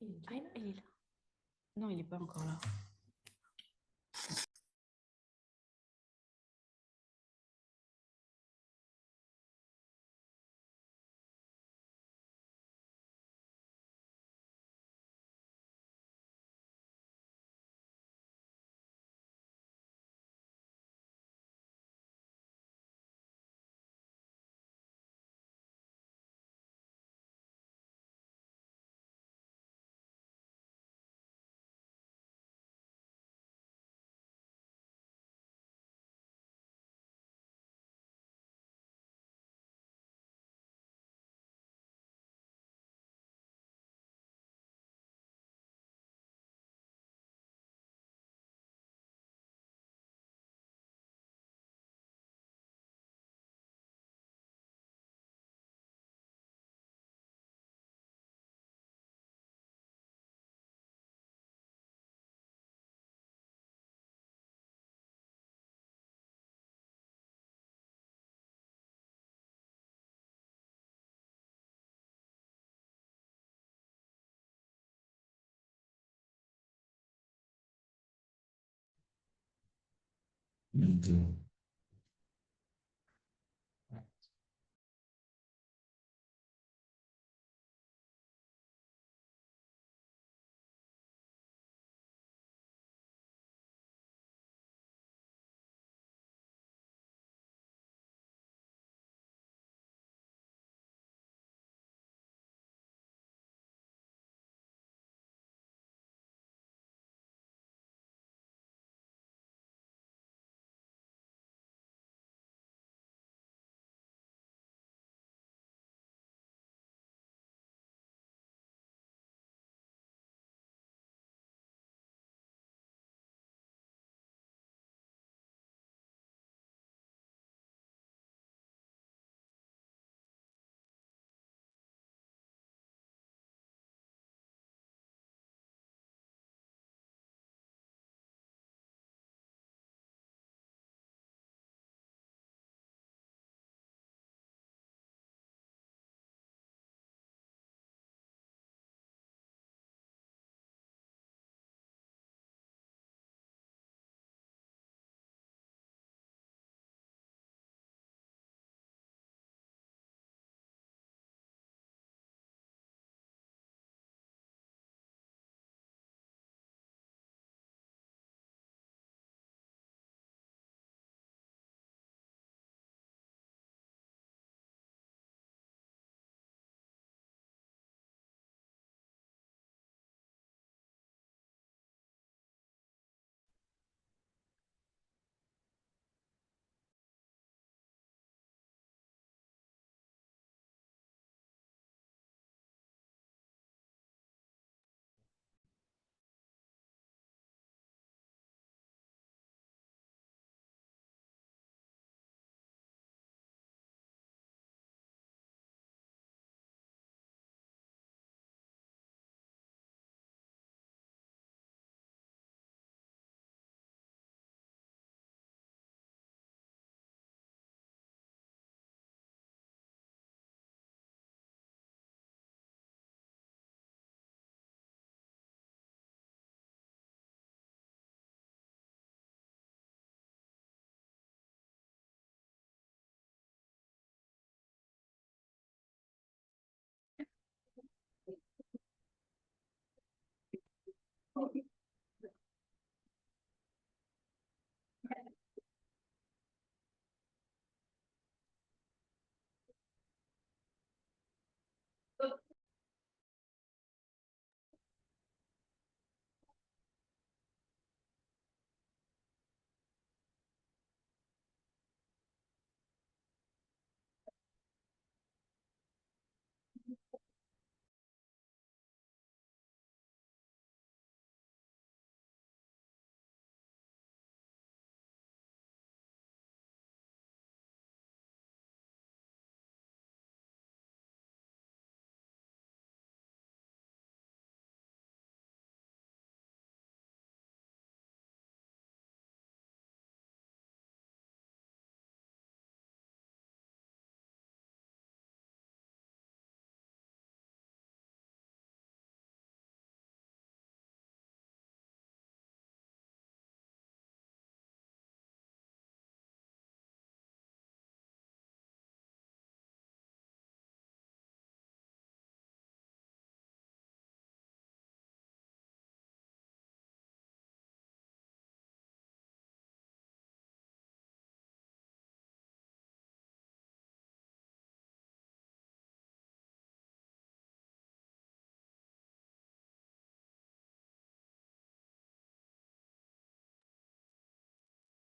Ah, il est là. Non, il est pas encore là.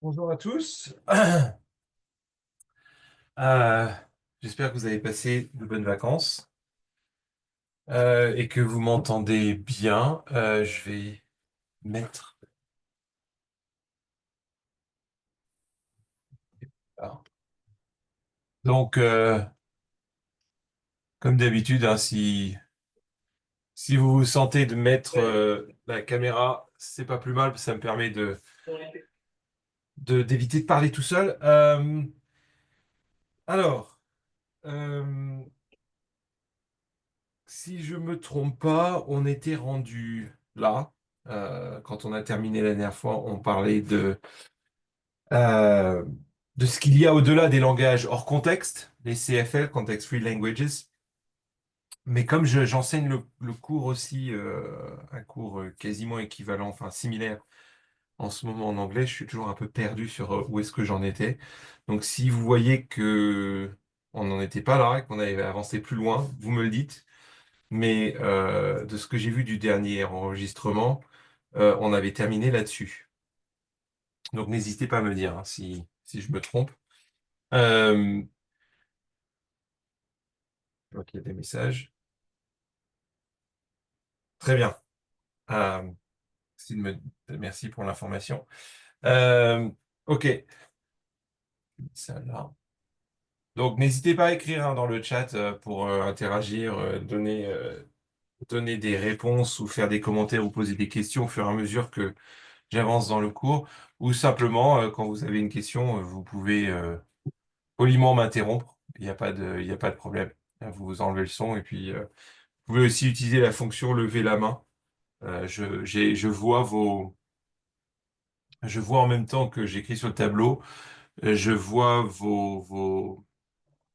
Bonjour à tous. Euh, J'espère que vous avez passé de bonnes vacances et que vous m'entendez bien. Je vais mettre. Ah. Donc, comme d'habitude, hein, si vous vous sentez de mettre la caméra, c'est pas plus mal, ça me permet d'éviter de parler tout seul. Alors, euh, si je me trompe pas, on était rendu là. Quand on a terminé la dernière fois, on parlait euh, de ce qu'il y a au-delà des langages hors contexte, les CFL, Context Free Languages. Mais comme j'enseigne le cours aussi, un cours quasiment équivalent, enfin similaire en ce moment en anglais, je suis toujours un peu perdu sur où est-ce que j'en étais. Donc si vous voyez que on n'en était pas là, qu'on avait avancé plus loin, vous me le dites. Mais de ce que j'ai vu du dernier enregistrement, on avait terminé là-dessus. Donc n'hésitez pas à me dire hein, si je me trompe. Euh, ok, il y a des messages. Très bien. Euh, merci, merci pour l'information. Euh, ok, ça là. Donc n'hésitez pas à écrire hein, dans le chat pour interagir, donner des réponses ou faire des commentaires ou poser des questions au fur et à mesure que j'avance dans le cours. Ou simplement, quand vous avez une question, vous pouvez poliment m'interrompre. Il y a pas de problème. Vous enlevez le son et puis vous pouvez aussi utiliser la fonction lever la main. Je vois je vois en même temps que j'écris sur le tableau, je vois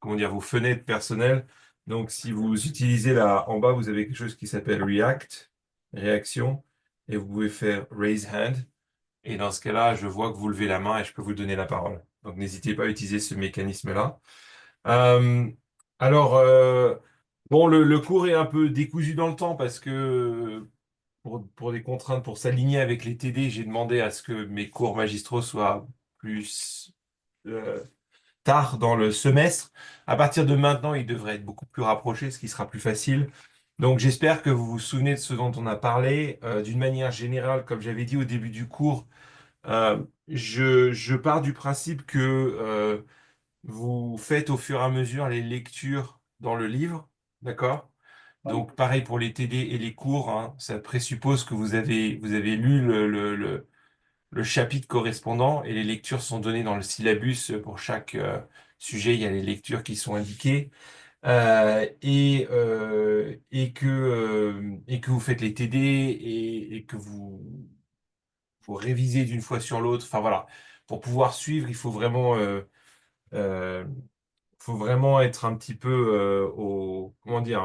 comment dire, vos fenêtres personnelles. Donc, si vous utilisez là, en bas, vous avez quelque chose qui s'appelle React, réaction, et vous pouvez faire Raise Hand. Et dans ce cas-là, je vois que vous levez la main et je peux vous donner la parole. Donc, n'hésitez pas à utiliser ce mécanisme-là. Euh, alors, bon, le cours est un peu décousu dans le temps parce que pour des contraintes, pour s'aligner avec les TD, j'ai demandé à ce que mes cours magistraux soient plus euh, tard dans le semestre. À partir de maintenant, ils devraient être beaucoup plus rapprochés, ce qui sera plus facile. Donc, j'espère que vous vous souvenez de ce dont on a parlé. D'une manière générale, comme j'avais dit au début du cours, je pars du principe que vous faites au fur et à mesure les lectures dans le livre, d'accord? Donc, pareil pour les TD et les cours, hein, ça présuppose que vous avez lu le chapitre correspondant et les lectures sont données dans le syllabus pour chaque sujet. Il y a les lectures qui sont indiquées et que vous faites les TD et que vous révisez d'une fois sur l'autre. Enfin voilà, pour pouvoir suivre, euh, faut vraiment être un petit peu au comment dire.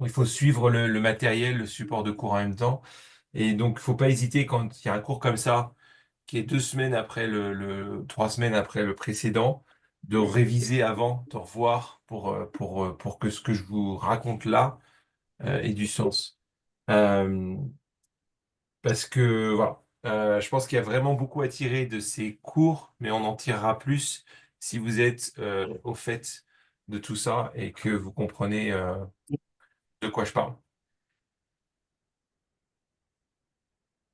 Il faut suivre le matériel, le support de cours en même temps. Et donc, il faut pas hésiter quand il y a un cours comme ça qui est 2 semaines après 3 semaines après le précédent, de réviser avant, de revoir pour que ce que je vous raconte là ait du sens. Euh, Parce que voilà, je pense qu'il y a vraiment beaucoup à tirer de ces cours, mais on en tirera plus si vous êtes au fait de tout ça et que vous comprenez de quoi je parle.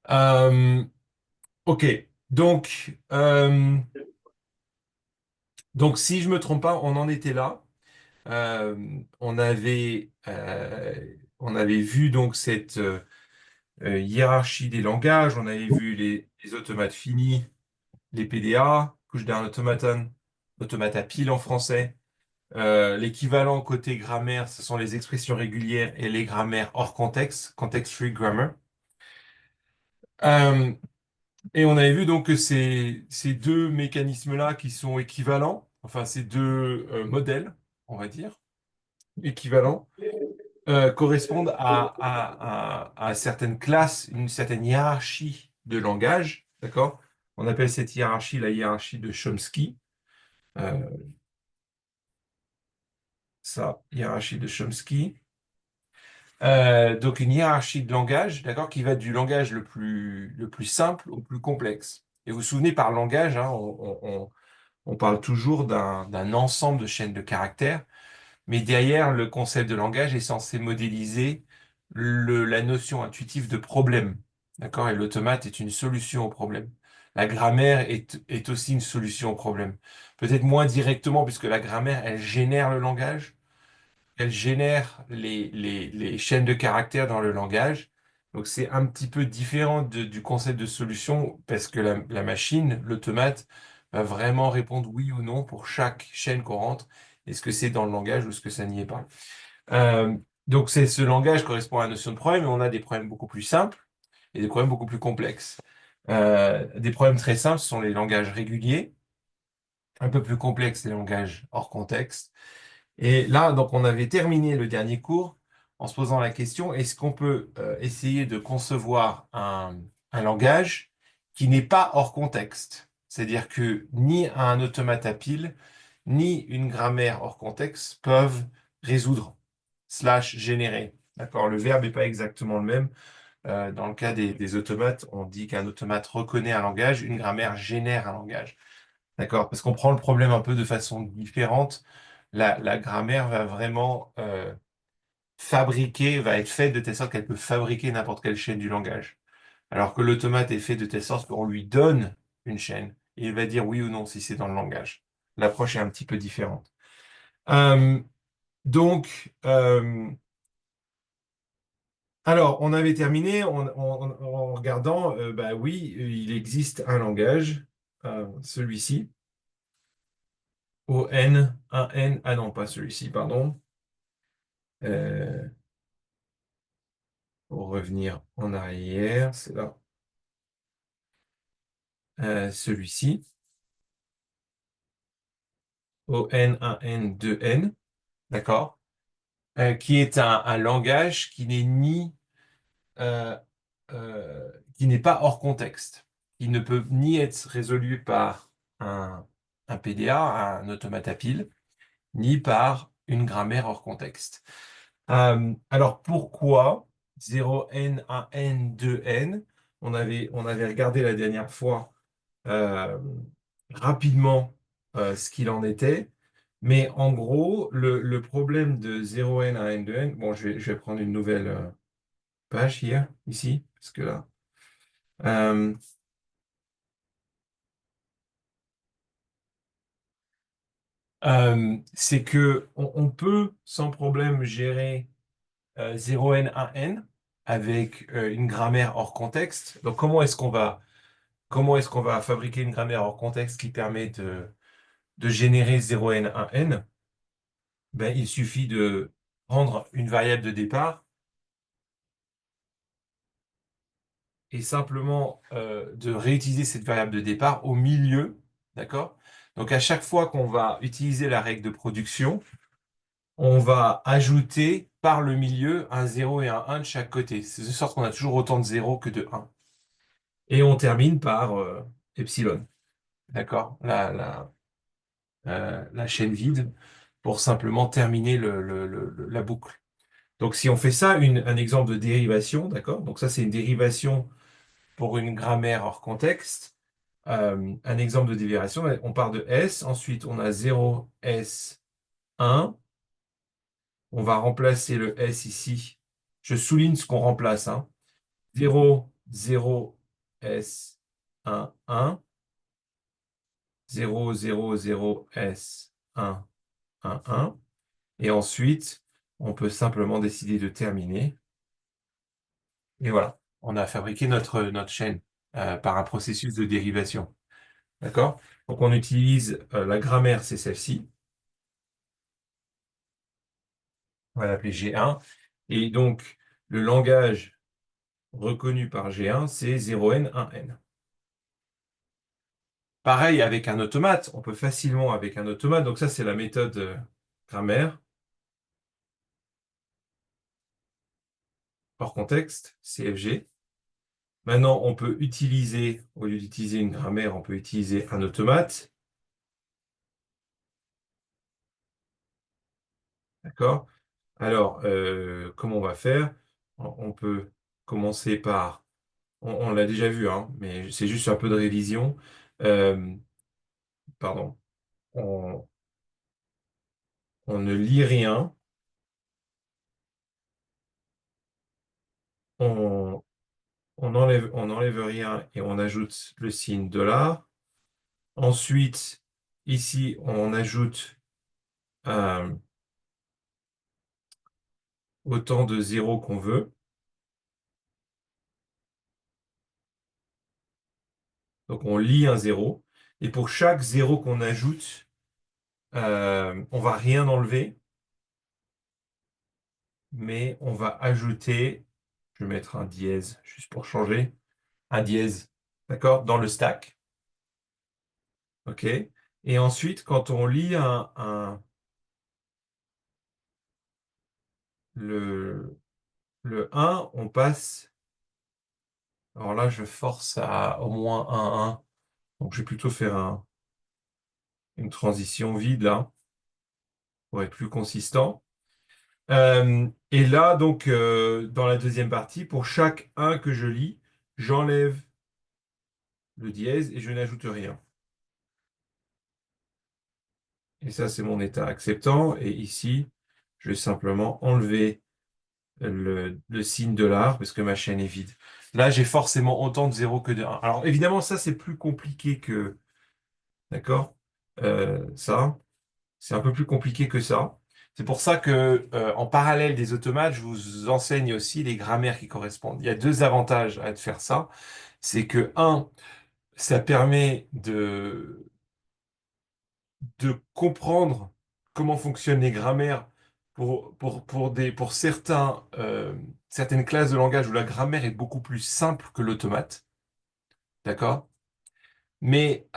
Euh, ok, donc, donc si je me trompe pas, on en était là. On avait vu donc cette hiérarchie des langages, on avait vu les automates finis, les PDA, push down automaton, automata pile en français. L'équivalent côté grammaire, ce sont les expressions régulières et les grammaires hors contexte, context-free grammar. Euh, et on avait vu donc que ces deux mécanismes-là qui sont équivalents, enfin ces deux modèles, on va dire, équivalents, correspondent à certaines classes, une certaine hiérarchie de langage, d'accord? On appelle cette hiérarchie la hiérarchie de Chomsky. Euh, hiérarchie de Chomsky. Donc une hiérarchie de langage, d'accord, qui va du langage le plus simple au plus complexe. Et vous vous souvenez, par langage, hein, on parle toujours d'un ensemble de chaînes de caractères, mais derrière, le concept de langage est censé modéliser la notion intuitive de problème. D'accord? Et l'automate est une solution au problème. La grammaire est aussi une solution au problème. Peut-être moins directement, puisque la grammaire, elle génère le langage, elle génère les chaînes de caractères dans le langage. Donc c'est un petit peu différent du concept de solution parce que la machine, l'automate, va vraiment répondre oui ou non pour chaque chaîne qu'on rentre. Est-ce que c'est dans le langage ou est-ce que ça n'y est pas? Euh, donc ce langage correspond à la notion de problème, mais on a des problèmes beaucoup plus simples et des problèmes beaucoup plus complexes. Des problèmes très simples ce sont les langages réguliers, un peu plus complexes les langages hors contexte. Et là, donc, on avait terminé le dernier cours en se posant la question, est-ce qu'on peut essayer de concevoir un langage qui n'est pas hors contexte? C'est-à-dire que ni un automate à pile, ni une grammaire hors contexte peuvent résoudre, slash générer. D'accord? Le verbe n'est pas exactement le même. Dans le cas des automates, on dit qu'un automate reconnaît un langage, une grammaire génère un langage. D'accord? Parce qu'on prend le problème un peu de façon différente. La grammaire va vraiment fabriquer, va être faite de telle sorte qu'elle peut fabriquer n'importe quelle chaîne du langage. Alors que l'automate est fait de telle sorte qu'on lui donne une chaîne et il va dire oui ou non si c'est dans le langage. L'approche est un petit peu différente. Euh, donc, alors, on avait terminé en regardant, bah oui, il existe un langage, celui-ci. O-N, A-N, ah non, pas celui-ci, pardon. Euh, pour revenir en arrière, c'est là. Celui-ci. O-N-A-N-2-N, d'accord? Qui est un langage qui n'est euh, qui n'est pas hors contexte. Il ne peut ni être résolu par un PDA, un automate à pile, ni par une grammaire hors contexte. Alors pourquoi 0n, 1n, 2n? On avait regardé la dernière fois euh, rapidement ce qu'il en était, mais en gros, le problème de 0n, 1n, 2n, bon, je vais prendre une nouvelle page hier, ici, parce que là, euh, c'est que on peut sans problème gérer 0n, 1n avec une grammaire hors contexte. Donc comment est-ce qu'on va fabriquer une grammaire hors contexte qui permet de générer 0n, 1n? Ben, il suffit de prendre une variable de départ et simplement de réutiliser cette variable de départ au milieu, d'accord? Donc à chaque fois qu'on va utiliser la règle de production, on va ajouter par le milieu un 0 et un 1 de chaque côté. C'est de sorte qu'on a toujours autant de 0 que de 1. Et on termine par epsilon, d'accord? La chaîne vide pour simplement terminer la boucle. Donc si on fait ça, un exemple de dérivation, d'accord? Donc ça c'est une dérivation pour une grammaire hors contexte. Un exemple de dérivation, on part de S, ensuite on a 0, S, 1. On va remplacer le S ici. Je souligne ce qu'on remplace, hein. 0, 0, S, 1, 1. 0, 0, 0, S, 1, 1, 1. Et ensuite, on peut simplement décider de terminer. Et voilà, on a fabriqué notre chaîne par un processus de dérivation. D'accord? Donc on utilise la grammaire, c'est celle-ci. On va l'appeler G1. Et donc, le langage reconnu par G1, c'est 0n, 1n. Pareil avec un automate, on peut facilement avec un automate, donc ça c'est la méthode grammaire, hors contexte, CFG. Maintenant, on peut utiliser, au lieu d'utiliser une grammaire, on peut utiliser un automate. D'accord? Alors, comment on va faire? On peut commencer par On l'a déjà vu, hein, mais c'est juste un peu de révision. Euh, pardon. On, on ne lit rien. On, on enlève rien et on ajoute le signe dollar. Ensuite, ici, on ajoute euh, autant de zéros qu'on veut. Donc, on lit un zéro. Et pour chaque zéro qu'on ajoute, on va rien enlever, mais on va ajouter, je vais mettre un dièse juste pour changer, un dièse, d'accord, dans le stack. OK? Et ensuite, quand on lit le, le un, on passe. Alors là, je force à au moins un. Donc, je vais plutôt faire une transition vide là, pour être plus consistant. Et là, donc, dans la deuxième partie, pour chaque un que je lis, j'enlève le dièse et je n'ajoute rien. Et ça, c'est mon état acceptant. Et ici, je vais simplement enlever le signe $, parce que ma chaîne est vide. Là, j'ai forcément autant de 0 que de 1. Alors, évidemment, ça, c'est plus compliqué que... D'accord? Ça. C'est un peu plus compliqué que ça. C'est pour ça que, en parallèle des automates, je vous enseigne aussi les grammaires qui correspondent. Il y a deux avantages à faire ça. C'est que, un, ça permet de comprendre comment fonctionnent les grammaires pour certaines classes de langage où la grammaire est beaucoup plus simple que l'automate. D'accord? Mais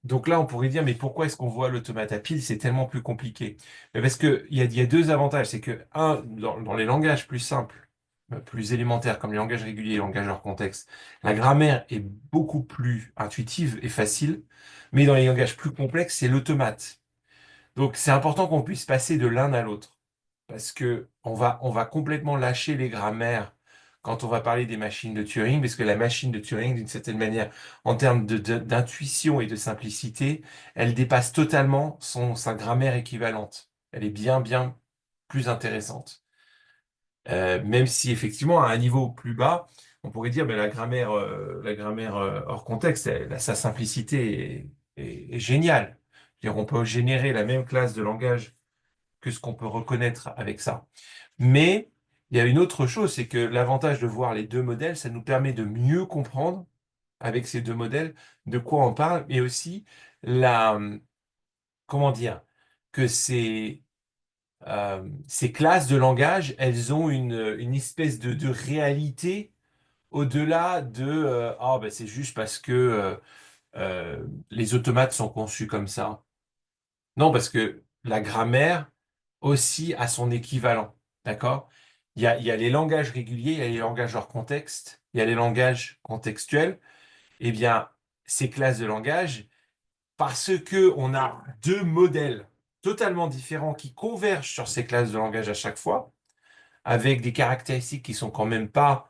donc là, on pourrait dire, mais pourquoi est-ce qu'on voit l'automate à pile? C'est tellement plus compliqué. Mais parce il y a deux avantages. C'est que, un, dans les langages plus simples, plus élémentaires, comme les langages réguliers, les langages hors contexte, la grammaire est beaucoup plus intuitive et facile. Mais dans les langages plus complexes, c'est l'automate. Donc c'est important qu'on puisse passer de l'un à l'autre. Parce que on va complètement lâcher les grammaires quand on va parler des machines de Turing, parce que la machine de Turing, d'une certaine manière, en termes d'intuition et de simplicité, elle dépasse totalement sa grammaire équivalente. Elle est bien, bien plus intéressante. Même si effectivement, à un niveau plus bas, on pourrait dire, ben, la grammaire hors contexte, sa simplicité est géniale. C'est-à-dire, on peut générer la même classe de langage que ce qu'on peut reconnaître avec ça. Mais il y a une autre chose, c'est que l'avantage de voir les deux modèles, ça nous permet de mieux comprendre avec ces deux modèles de quoi on parle, mais aussi la, comment dire, que ces classes de langage, elles ont une espèce de réalité au-delà de ah ben c'est juste parce que les automates sont conçus comme ça. Non, parce que la grammaire aussi a son équivalent. D'accord? Il y a les langages réguliers, il y a les langages hors contexte, il y a les langages contextuels. Eh bien, ces classes de langage, parce que on a deux modèles totalement différents qui convergent sur ces classes de langage à chaque fois, avec des caractéristiques qui sont quand même pas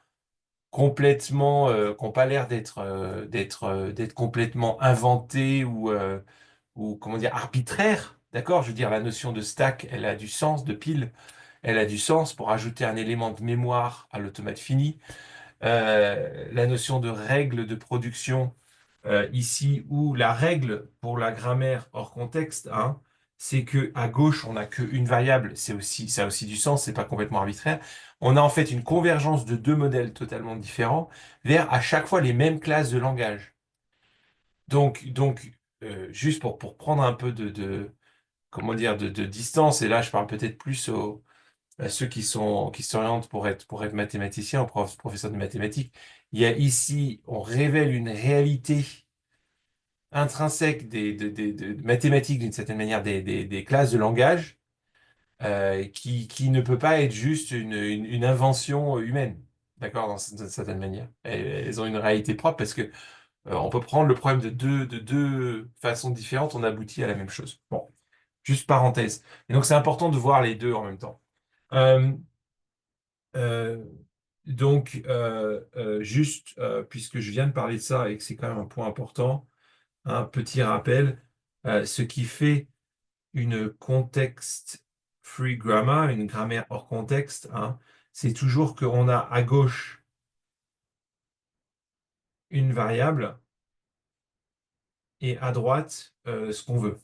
complètement, qui n'ont pas l'air d'être complètement inventées ou comment dire, arbitraires. D'accord? Je veux dire, la notion de stack, elle a du sens, de pile, elle a du sens pour ajouter un élément de mémoire à l'automate fini. La notion de règle de production, ici, où la règle pour la grammaire hors contexte, hein, c'est que à gauche, on n'a qu'une variable, ça a aussi du sens, c'est pas complètement arbitraire. On a en fait une convergence de deux modèles totalement différents vers à chaque fois les mêmes classes de langage. Donc juste pour prendre un peu comment dire, de distance, et là je parle peut-être plus à ceux qui s'orientent pour être mathématiciens ou professeurs de mathématiques. Il y a ici, on révèle une réalité intrinsèque de mathématiques, d'une certaine manière, des classes de langage, qui ne peut pas être juste une invention humaine. D'accord, d'une certaine manière. Elles ont une réalité propre parce que on peut prendre le problème de deux façons différentes, on aboutit à la même chose. Bon, juste parenthèse. Et donc c'est important de voir les deux en même temps. Euh, euh, Donc, juste, puisque je viens de parler de ça et que c'est quand même un point important, un petit rappel, ce qui fait une context-free grammar, une grammaire hors contexte, hein, c'est toujours qu'on a à gauche une variable et à droite ce qu'on veut.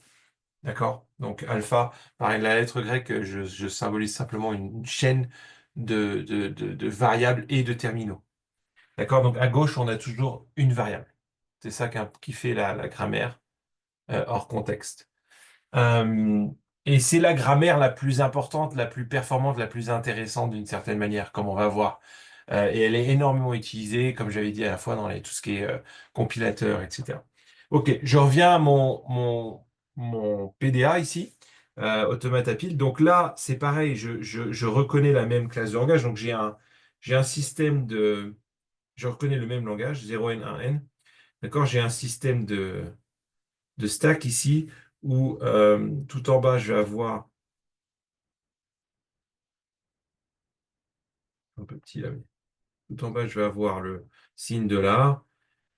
D'accord? Donc alpha, pareil, la lettre grecque, je symbolise simplement une chaîne de variables et de terminaux. D'accord? Donc à gauche, on a toujours une variable. C'est ça qui fait la grammaire hors contexte. Euh, et c'est la grammaire la plus importante, la plus performante, la plus intéressante d'une certaine manière, comme on va voir. Et elle est énormément utilisée, comme j'avais dit à la fois, dans tout ce qui est compilateur, etc. Ok, je reviens à mon PDA ici, Automate à pile. Donc là, c'est pareil, je reconnais la même classe de langage. Donc j'ai un système de... Je reconnais le même langage, 0N, 1N. D'accord? J'ai un système de stack ici où tout en bas, je vais avoir un peu petit là, mais tout en bas, je vais avoir le signe $.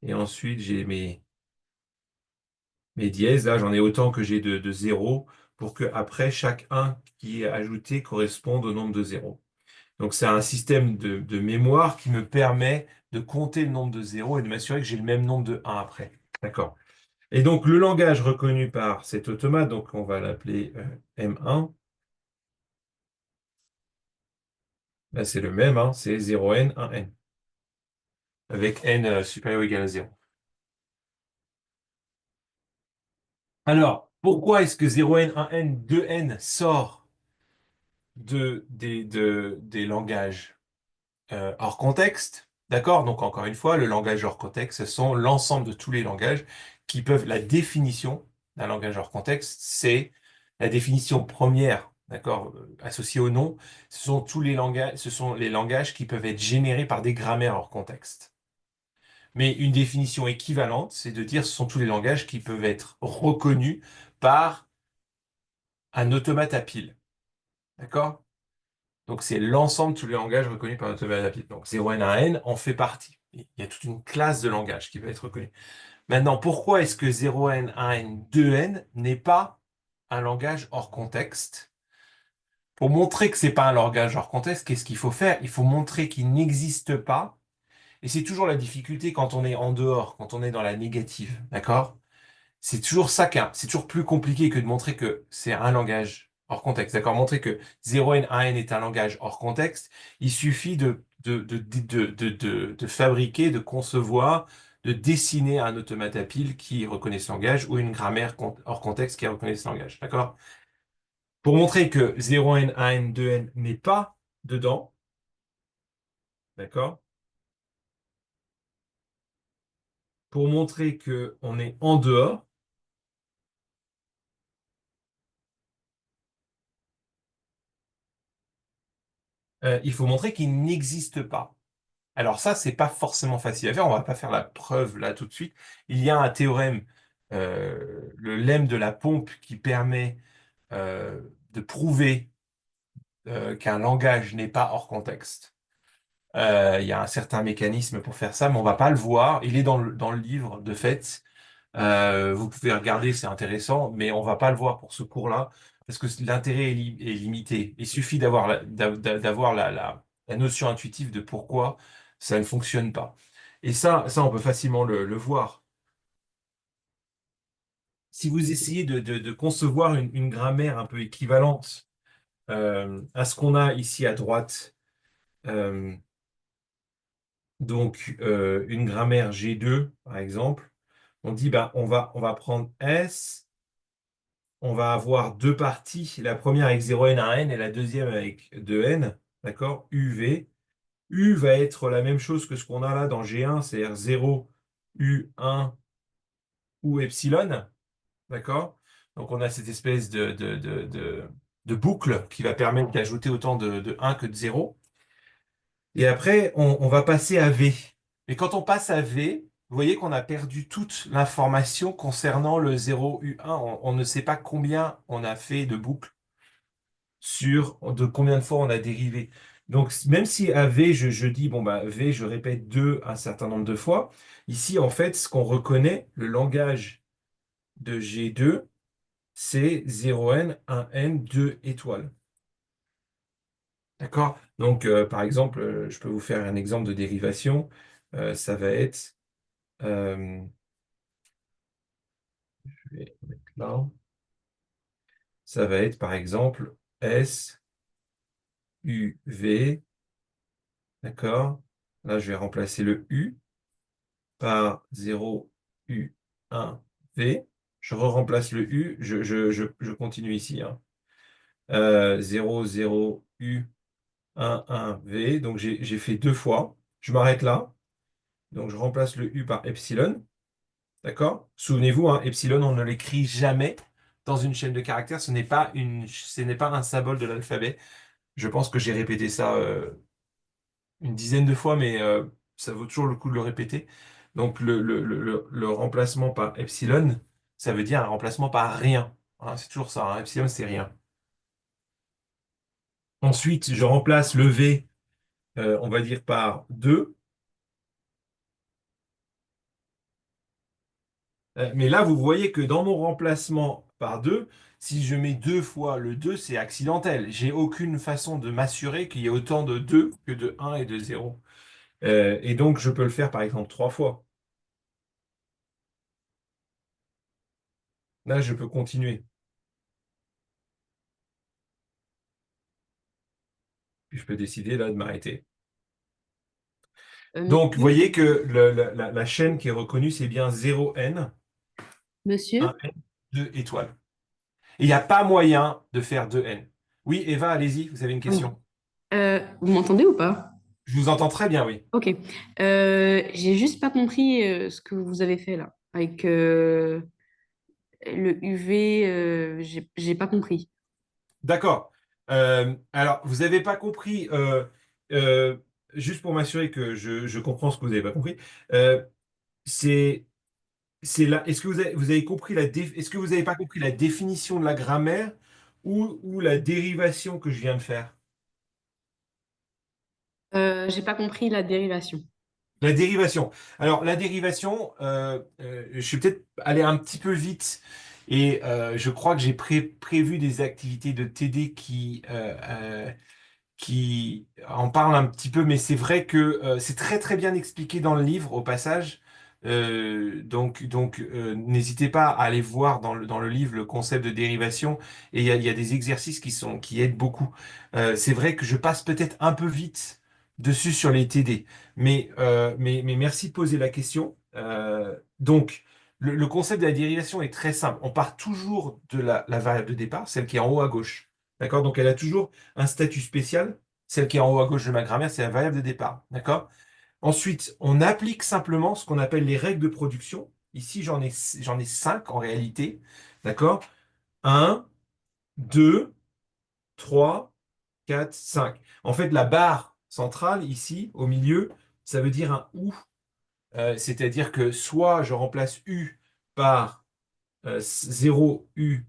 Et ensuite, j'ai mes dièses. Là, j'en ai autant que j'ai de zéros pour que après chaque 1 qui est ajouté corresponde au nombre de zéros. Donc, c'est un système de mémoire qui me permet de compter le nombre de zéros et de m'assurer que j'ai le même nombre de 1 après. D'accord. Et donc, le langage reconnu par cet automate, donc on va l'appeler M1. Là, c'est le même, hein, c'est 0N, 1N, avec N supérieur ou égal à 0. Alors, pourquoi est-ce que 0N, 1N, 2N sort des langages hors contexte? D'accord? Donc, encore une fois, le langage hors contexte, ce sont l'ensemble de tous les langages qui peuvent... La définition d'un langage hors contexte, c'est la définition première, d'accord, associée au nom. Ce sont les langages qui peuvent être générés par des grammaires hors contexte. Mais une définition équivalente, c'est de dire ce sont tous les langages qui peuvent être reconnus par un automate à pile. D'accord? Donc c'est l'ensemble de tous les langages reconnus par un automate à pile. Donc 0N à N en fait partie. Il y a toute une classe de langages qui peut être reconnue. Maintenant, pourquoi est-ce que 0N, 1N, 2N n'est pas un langage hors contexte? Pour montrer que c'est pas un langage hors contexte, qu'est-ce qu'il faut faire? Il faut montrer qu'il n'existe pas. Et c'est toujours la difficulté quand on est en dehors, quand on est dans la négative. D'accord? C'est toujours ça c'est toujours plus compliqué que de montrer que c'est un langage hors contexte. D'accord? Montrer que 0N, 1N est un langage hors contexte, il suffit de fabriquer, de concevoir, de dessiner un automate à pile qui reconnaît ce langage ou une grammaire hors contexte qui reconnaît ce langage. D'accord? Pour montrer que 0N, 1N, 2N n'est pas dedans, d'accord? Pour montrer que on est en dehors, il faut montrer qu'il n'existe pas. Alors ça, c'est pas forcément facile à faire. On va pas faire la preuve là tout de suite. Il y a un théorème, le lemme de la pompe, qui permet de prouver qu'un langage n'est pas hors contexte. Il y a un certain mécanisme pour faire ça, mais on va pas le voir. Il est dans le livre, de fait. Vous pouvez regarder, c'est intéressant, mais on va pas le voir pour ce cours-là, parce que l'intérêt est limité. Il suffit d'avoir la notion intuitive de pourquoi ça ne fonctionne pas. Et ça on peut facilement le voir. Si vous essayez de concevoir une grammaire un peu équivalente à ce qu'on a ici à droite, euh, donc une grammaire G2, par exemple, on dit, bah, on va prendre S. On va avoir deux parties, la première avec 0N à N et la deuxième avec 2N, d'accord? UV. U va être la même chose que ce qu'on a là dans G1, c'est-à-dire 0, U1 ou epsilon, d'accord? Donc on a cette espèce de boucle qui va permettre d'ajouter autant de 1 que de 0. Et après, on va passer à V. Et quand on passe à V, vous voyez qu'on a perdu toute l'information concernant le 0 U1. On ne sait pas combien on a fait de boucles de combien de fois on a dérivé. Donc, même si à V, je dis, bon, bah, V, je répète 2 un certain nombre de fois, ici, en fait, ce qu'on reconnaît, le langage de G2, c'est 0n, 1n, 2 étoiles. D'accord? Donc, par exemple, je peux vous faire un exemple de dérivation. Ça va être, euh, je vais mettre là, ça va être par exemple S, U, V, d'accord? Là, je vais remplacer le U par 0, U, 1, V. Je re-remplace le U, je continue ici, hein. 0, 0, U, 1, 1, V. Donc, j'ai fait 2 fois. Je m'arrête là. Donc, je remplace le U par epsilon. D'accord? Souvenez-vous, hein, epsilon, on ne l'écrit jamais dans une chaîne de caractères. Ce n'est pas un symbole de l'alphabet. Je pense que j'ai répété ça une dizaine de fois, mais ça vaut toujours le coup de le répéter. Donc, le remplacement par epsilon, ça veut dire un remplacement par rien. Voilà, c'est toujours ça, hein. Epsilon, c'est rien. Ensuite, je remplace le V, on va dire, par 2. Mais là, vous voyez que dans mon remplacement par 2, si je mets 2 fois le 2, c'est accidentel. J'ai aucune façon de m'assurer qu'il y ait autant de 2 que de 1 et de 0. Et donc, je peux le faire par exemple 3 fois. Là, je peux continuer. Puis je peux décider là de m'arrêter. Donc, vous Monsieur, voyez que la chaîne qui est reconnue, c'est bien 0n, monsieur, 1n, 2 étoiles. Et il n'y a pas moyen de faire 2n. Oui, Eva, allez-y, vous avez une oui. question. Vous m'entendez ou pas? Je vous entends très bien, oui. Ok. J'ai juste pas compris ce que vous avez fait là. Avec le UV, j'ai pas compris. D'accord. Alors, vous n'avez pas compris, euh, juste pour m'assurer que je comprends ce que vous n'avez pas compris, euh, c'est là. Est-ce que vous avez compris est-ce que vous n'avez pas compris la définition de la grammaire ou la dérivation que je viens de faire? J'ai pas compris la dérivation. La dérivation. Alors, la dérivation, je suis peut-être allé un petit peu vite et je crois que j'ai prévu des activités de TD qui en parle un petit peu, mais c'est vrai que c'est très très bien expliqué dans le livre au passage. N'hésitez pas à aller voir dans le livre le concept de dérivation et il y a des exercices qui aident beaucoup. C'est vrai que je passe peut-être un peu vite dessus sur les TD, mais merci de poser la question. Le concept de la dérivation est très simple. On part toujours de la variable de départ, celle qui est en haut à gauche. D'accord? Donc elle a toujours un statut spécial. Celle qui est en haut à gauche de ma grammaire, c'est la variable de départ. D'accord? Ensuite, on applique simplement ce qu'on appelle les règles de production. Ici, j'en ai 5 en réalité. D'accord? Un, 2, 3, 4, 5. En fait, la barre centrale, ici, au milieu, ça veut dire un ou. C'est-à-dire que soit je remplace u par 0 u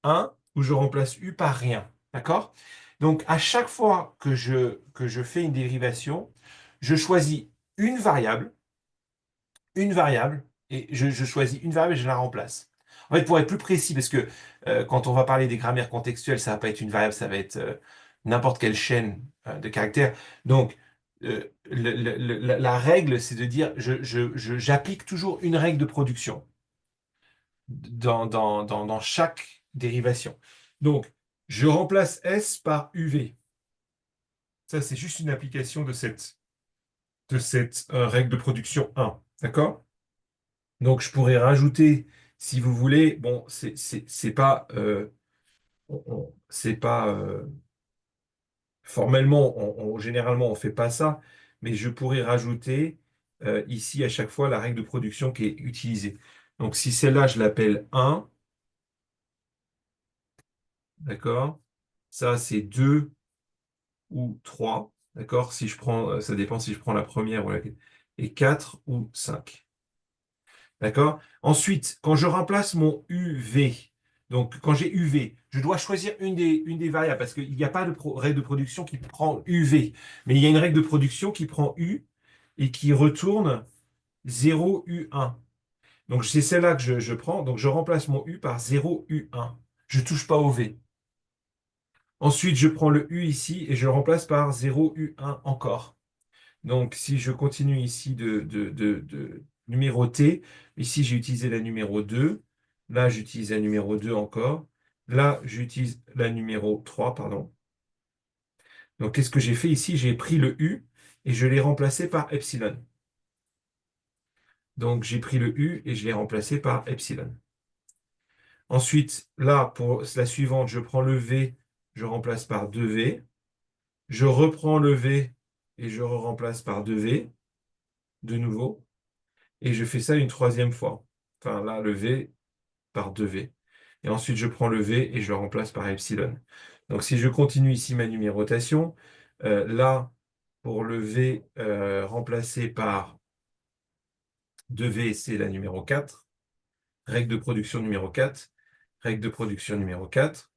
1 ou je remplace u par rien. D'accord? Donc, à chaque fois que je fais une dérivation, je choisis une variable, et je choisis une variable et je la remplace. En fait, pour être plus précis, parce que quand on va parler des grammaires contextuelles, ça va pas être une variable, ça va être n'importe quelle chaîne de caractères. Donc, la règle, c'est de dire, j'applique toujours une règle de production dans chaque dérivation. Donc, je remplace S par UV. Ça, c'est juste une application de cette règle de production 1. D'accord? Donc, je pourrais rajouter, si vous voulez, bon, c'est pas, c'est pas formellement, généralement, on fait pas ça, mais je pourrais rajouter ici à chaque fois la règle de production qui est utilisée. Donc, si celle-là, je l'appelle 1, d'accord? Ça, c'est 2 ou 3, d'accord? Si je prends, ça dépend si je prends la première ou la et 4 ou 5. D'accord? Ensuite, quand je remplace mon UV Donc, quand j'ai UV, je dois choisir une des variables parce qu'il n'y a pas de règle de production qui prend UV, mais il y a une règle de production qui prend U et qui retourne 0 U1. Donc, c'est celle-là que je prends. Donc, je remplace mon U par 0 U1. Je touche pas au V. Ensuite, je prends le U ici et je le remplace par 0 U1 encore. Donc, si je continue ici de numéroter, ici j'ai utilisé la numéro 2, là j'utilise la numéro 2 encore, là j'utilise la numéro 3, pardon. Donc, qu'est-ce que j'ai fait ici? J'ai pris le U et je l'ai remplacé par epsilon. Donc, j'ai pris le U et je l'ai remplacé par epsilon. Ensuite, là, pour la suivante, je prends le V, je remplace par 2V. Je reprends le V et je remplace par 2V, de nouveau. Et je fais ça une troisième fois. Enfin, là, le V par 2V. Et ensuite, je prends le V et je le remplace par epsilon. Donc, si je continue ici ma numérotation, là, pour le V remplacé par 2V, c'est la numéro 4. Règle de production numéro 4. Règle de production numéro 4.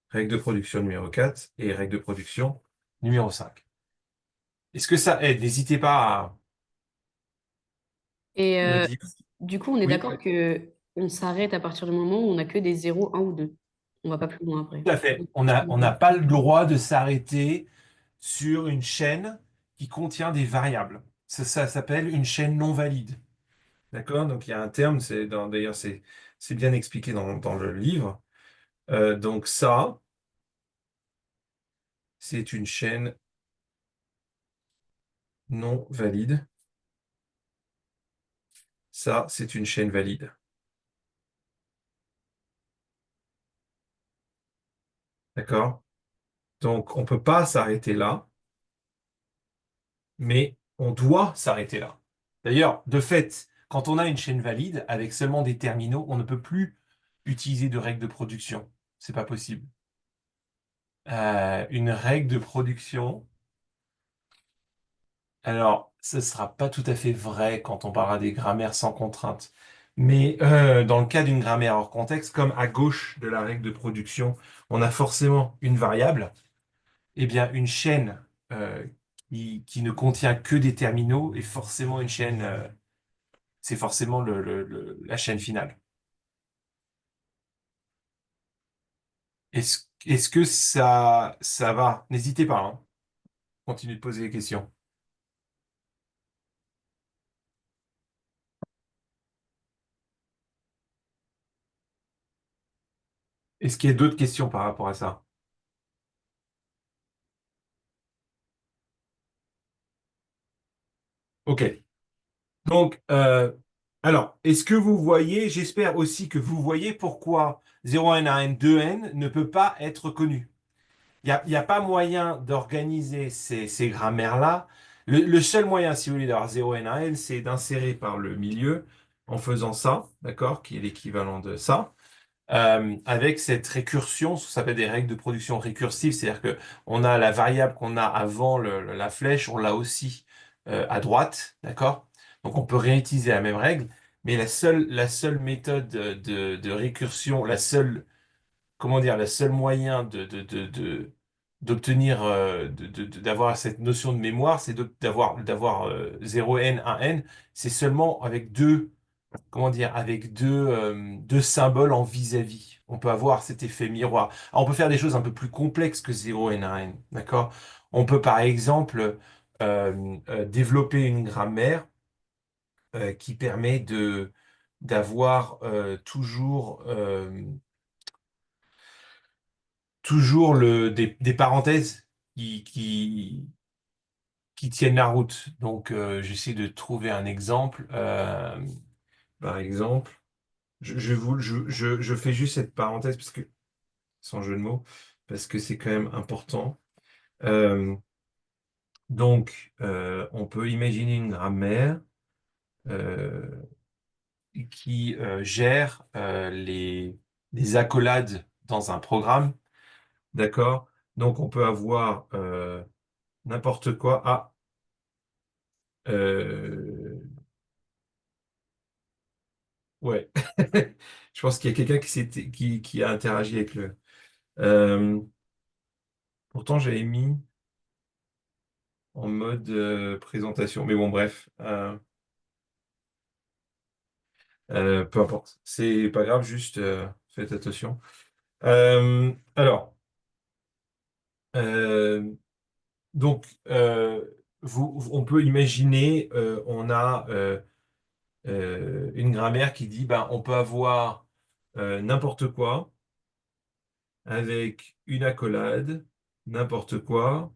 Règle de production numéro 4. Et règle de production numéro 5. Est-ce que ça aide? N'hésitez pas à Et me dire. du coup, on est Oui. d'accord que on s'arrête à partir du moment où on n'a que des zéros, un ou 2. On va pas plus loin après. Tout à fait. On n'a pas le droit de s'arrêter sur une chaîne qui contient des variables. Ça s'appelle une chaîne non valide. D'accord? Donc il y a un terme, d'ailleurs c'est bien expliqué dans le livre. Donc ça, c'est une chaîne non valide. Ça, c'est une chaîne valide. D'accord? Donc on ne peut pas s'arrêter là, mais on doit s'arrêter là. D'ailleurs, de fait, quand on a une chaîne valide avec seulement des terminaux, on ne peut plus utiliser de règles de production. C'est pas possible. Une règle de production, alors ce ne sera pas tout à fait vrai quand on parlera des grammaires sans contrainte. Mais dans le cas d'une grammaire hors contexte, comme à gauche de la règle de production, on a forcément une variable, eh bien une chaîne qui ne contient que des terminaux est forcément une chaîne. C'est forcément la chaîne finale. Est-ce que ça va? N'hésitez pas, hein. Continuez de poser des questions. Est-ce qu'il y a d'autres questions par rapport à ça? Ok. Donc, alors, est-ce que vous voyez, j'espère aussi que vous voyez pourquoi 0n à n, 2n ne peut pas être connu. Il y a pas moyen d'organiser ces grammaires-là. Le seul moyen, si vous voulez, d'avoir 0n à n, c'est d'insérer par le milieu en faisant ça, d'accord, qui est l'équivalent de ça. Avec cette récursion, ça s'appelle des règles de production récursive, c'est-à-dire que on a la variable qu'on a avant la flèche, on l'a aussi à droite, d'accord? Donc on peut réutiliser la même règle, mais la seule méthode de récursion, comment dire, la seule moyen d'obtenir, d'avoir cette notion de mémoire, c'est d'avoir 0n, 1n, c'est seulement avec comment dire, avec deux symboles en vis-à-vis. On peut avoir cet effet miroir. Alors, on peut faire des choses un peu plus complexes que 0 et 1n, d'accord? On peut par exemple développer une grammaire qui permet d'avoir toujours des parenthèses qui tiennent la route. Donc, j'essaie de trouver un exemple. Par exemple. Je fais juste cette parenthèse parce que, sans jeu de mots, parce que c'est quand même important. Euh, on peut imaginer une grammaire euh, qui gère les accolades dans un programme, d'accord? Donc, on peut avoir n'importe quoi. Ah, euh, ouais. Je pense qu'il y a quelqu'un qui a interagi avec le. Euh, pourtant, j'avais mis en mode présentation. Mais bon, bref, peu importe. C'est pas grave, juste faites attention. Alors, euh, donc, on peut imaginer, on a une grammaire qui dit, ben, on peut avoir n'importe quoi avec une accolade, n'importe quoi,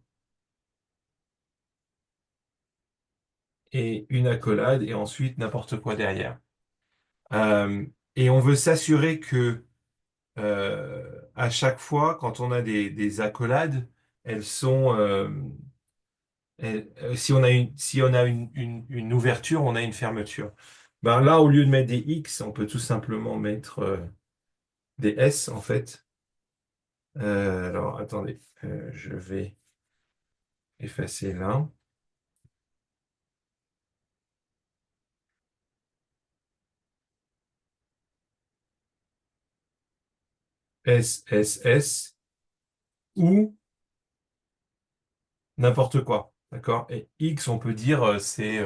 et une accolade, et ensuite n'importe quoi derrière. Euh, et on veut s'assurer que à chaque fois, quand on a des accolades, elles sont, si on a une ouverture, on a une fermeture. Ben là, au lieu de mettre des X, on peut tout simplement mettre des S en fait. Alors, attendez, je vais effacer là. S, S, S, ou n'importe quoi. D'accord? Et X, on peut dire, c'est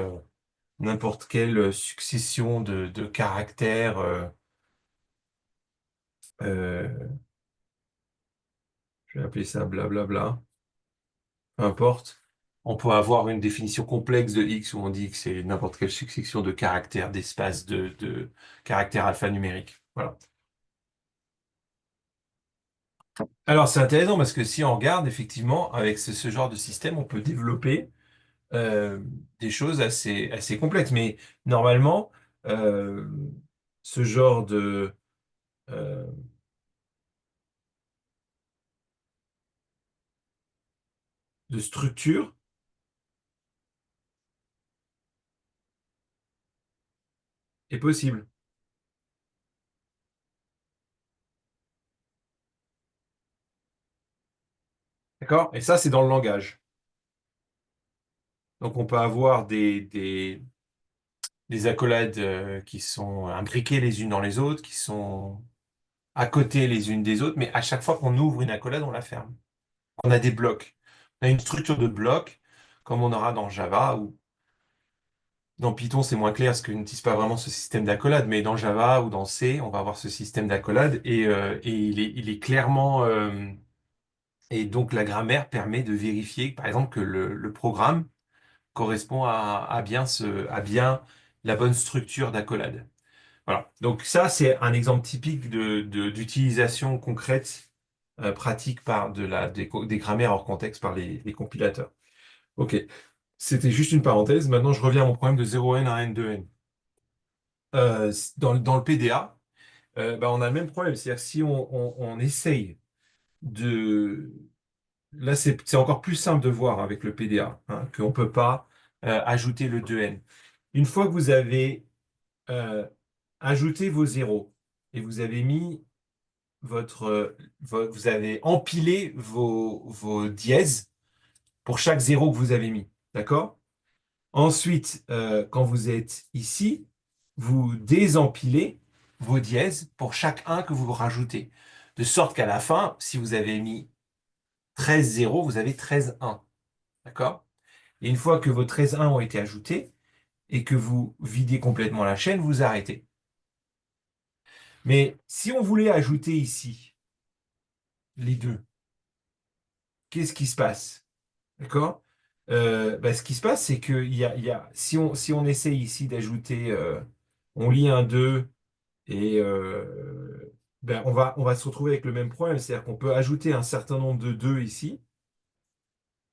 n'importe quelle succession de caractères, euh, je vais appeler ça blablabla, peu importe. On peut avoir une définition complexe de X où on dit que c'est n'importe quelle succession de caractères, d'espaces, de caractères alphanumériques. Voilà. Alors, c'est intéressant parce que si on regarde, effectivement, avec ce genre de système, on peut développer euh, des choses assez complexes. Mais normalement, euh, ce genre euh, de structure est possible. D'accord? Et ça, c'est dans le langage. Donc, on peut avoir des accolades qui sont imbriquées les unes dans les autres, qui sont à côté les unes des autres, mais à chaque fois qu'on ouvre une accolade, on la ferme. On a des blocs. On a une structure de blocs, comme on aura dans Java, ou dans Python, c'est moins clair parce qu'ils n'utilisent pas vraiment ce système d'accolade, mais dans Java ou dans C, on va avoir ce système d'accolade et il est clairement. Et donc la grammaire permet de vérifier, par exemple, que le programme correspond à bien la bonne structure d'accolade. Voilà. Donc ça, c'est un exemple typique d'utilisation concrète, pratique des grammaires hors contexte par les compilateurs. Ok. C'était juste une parenthèse. Maintenant, je reviens à mon problème de 0n à n2n. Dans le PDA, bah, on a le même problème. C'est-à-dire si on essaye de. Là, c'est encore plus simple de voir avec le PDA, hein, qu'on ne peut pas ajouter le 2n. Une fois que vous avez euh, ajouté vos zéros et vous avez mis vous avez empilé vos dièses pour chaque zéro que vous avez mis. D'accord? Ensuite, quand vous êtes ici, vous désempilez vos dièses pour chaque 1 que vous rajoutez. De sorte qu'à la fin, si vous avez mis 13 zéros, vous avez 13 1. D'accord? Et une fois que vos 13 1 ont été ajoutés et que vous videz complètement la chaîne, vous arrêtez. Mais si on voulait ajouter ici les deux, qu'est-ce qui se passe? D'accord? Bah, ce qui se passe, c'est que si on essaye ici d'ajouter, on lit un 2 et ben, on va se retrouver avec le même problème. C'est-à-dire qu'on peut ajouter un certain nombre de 2 ici,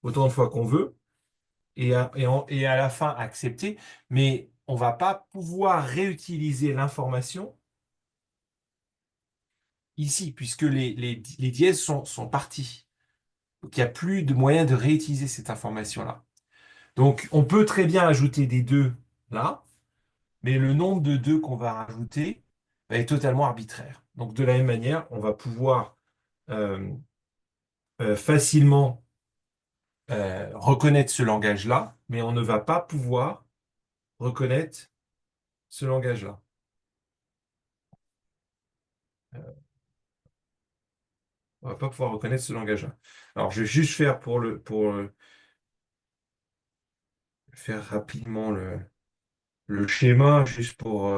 autant de fois qu'on veut, et à la fin accepter, mais on va pas pouvoir réutiliser l'information ici, puisque les dièses sont partis. Donc il n'y a plus de moyen de réutiliser cette information-là. Donc on peut très bien ajouter des 2 là, mais le nombre de 2 qu'on va rajouter est totalement arbitraire. Donc de la même manière, on va pouvoir euh, facilement reconnaître ce langage-là, mais on ne va pas pouvoir reconnaître ce langage-là. On va pas pouvoir reconnaître ce langage-là. Alors, je vais juste faire pour faire rapidement le schéma, juste pour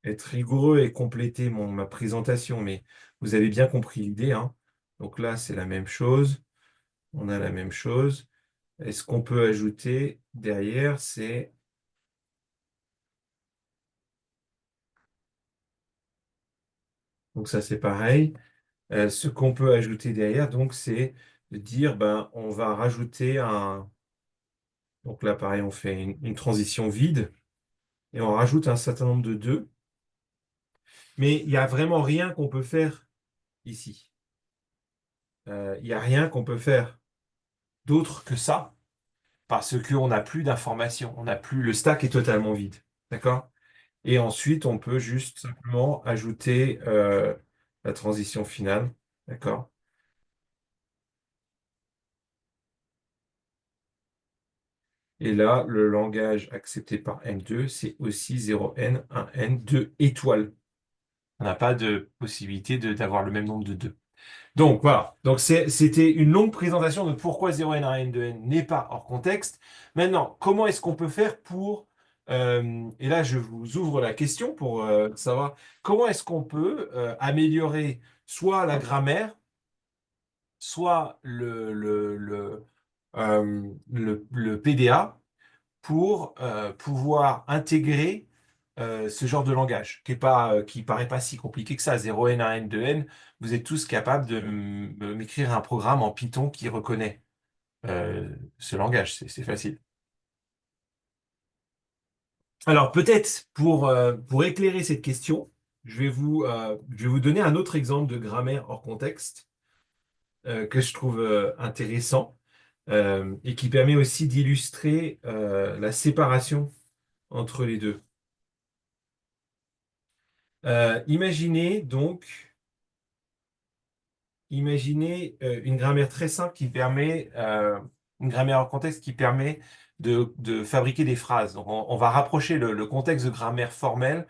être rigoureux et compléter ma présentation. Mais vous avez bien compris l'idée, hein. Donc là, c'est la même chose. On a la même chose. Et ce qu'on peut ajouter derrière, c'est... Donc ça, c'est pareil. Ce qu'on peut ajouter derrière, donc, c'est de dire, ben, on va rajouter un... Donc là, pareil, on fait une transition vide et on rajoute un certain nombre de 2. Mais il n'y a vraiment rien qu'on peut faire ici. Il n'y a rien qu'on peut faire d'autre que ça parce qu'on n'a plus d'informations. On n'a plus... Le stack est totalement vide. D'accord? Et ensuite, on peut juste simplement ajouter la transition finale. D'accord? Et là, le langage accepté par N2, c'est aussi 0N, 1N, 2 étoiles. On n'a pas de possibilité d'avoir le même nombre de 2. Donc voilà. Donc c'était une longue présentation de pourquoi 0N, 1N, 2N n'est pas hors contexte. Maintenant, comment est-ce qu'on peut faire pour... et là, je vous ouvre la question pour savoir comment est-ce qu'on peut améliorer soit la grammaire, soit le PDA pour pouvoir intégrer ce genre de langage, qui paraît pas si compliqué que ça. 0N, 1N, 2N, vous êtes tous capables de m'écrire un programme en Python qui reconnaît ce langage. C'est facile. Alors peut-être pour éclairer cette question, je vais vous donner un autre exemple de grammaire hors contexte que je trouve intéressant et qui permet aussi d'illustrer la séparation entre les deux. Imaginez donc, une grammaire très simple qui permet, une grammaire en contexte qui permet de fabriquer des phrases. Donc on va rapprocher le contexte de grammaire formelle,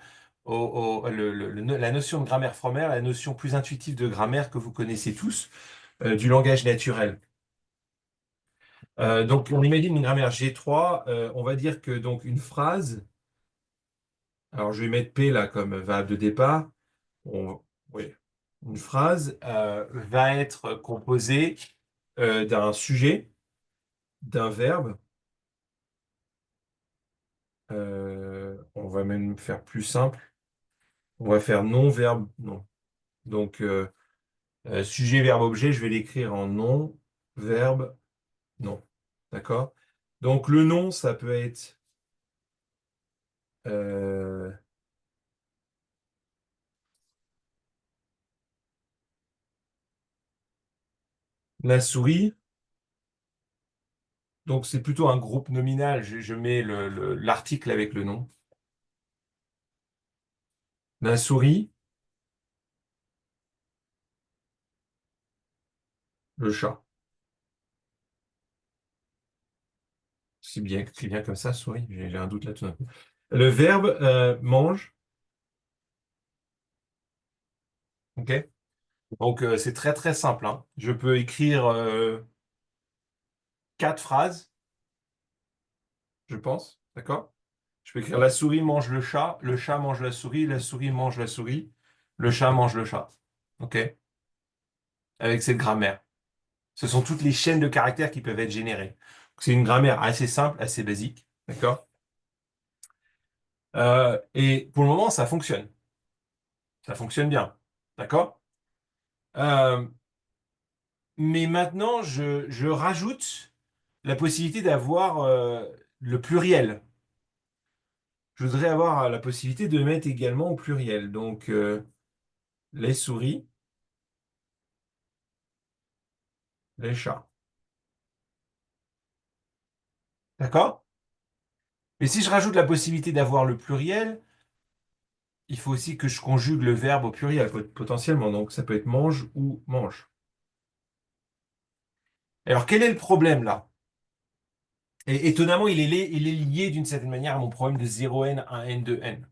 la notion de grammaire formelle, la notion plus intuitive de grammaire que vous connaissez tous, du langage naturel. Donc on imagine une grammaire G3, on va dire que donc une phrase, alors je vais mettre P là comme variable de départ. Oui. Une phrase va être composée d'un sujet, d'un verbe. On va même faire plus simple. On va faire nom, verbe, non. Donc, sujet, verbe, objet, je vais l'écrire en nom, verbe, non. D'accord? Donc, le nom, ça peut être euh, la souris. Donc, c'est plutôt un groupe nominal. Je mets l'article avec le nom. La souris, le chat. C'est bien comme ça, souris. J'ai un doute là tout d'un coup. Le verbe mange. Ok. Donc c'est très très simple, hein. Je peux écrire 4 phrases, je pense. D'accord? Je peux écrire la souris mange le chat mange la souris mange la souris, le chat mange le chat. Ok? Avec cette grammaire. Ce sont toutes les chaînes de caractères qui peuvent être générées. C'est une grammaire assez simple, assez basique. D'accord? Et pour le moment, ça fonctionne. Ça fonctionne bien. D'accord? Euh, mais maintenant, je rajoute la possibilité d'avoir le pluriel. Je voudrais avoir la possibilité de mettre également au pluriel. Donc, les souris, les chats. D'accord? Mais si je rajoute la possibilité d'avoir le pluriel, il faut aussi que je conjugue le verbe au pluriel, potentiellement. Donc, ça peut être mange ou mange. Alors, quel est le problème là? Et étonnamment, il est lié d'une certaine manière à mon problème de 0N, 1N, 2N.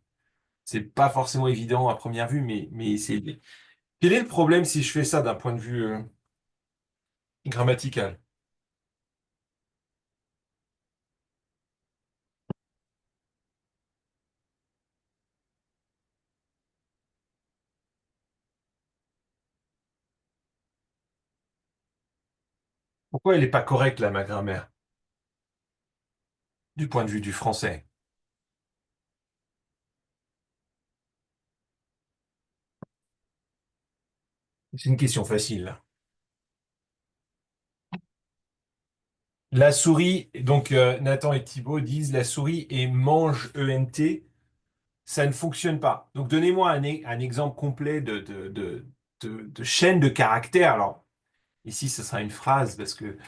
C'est pas forcément évident à première vue, mais c'est... Quel est le problème si je fais ça d'un point de vue grammatical? Pourquoi elle n'est pas correcte, là, ma grammaire, du point de vue du français? C'est une question facile, là. La souris, donc Nathan et Thibaut disent la souris et mange ENT, ça ne fonctionne pas. Donc donnez-moi un exemple complet de chaîne de caractères. Alors ici, ce sera une phrase parce que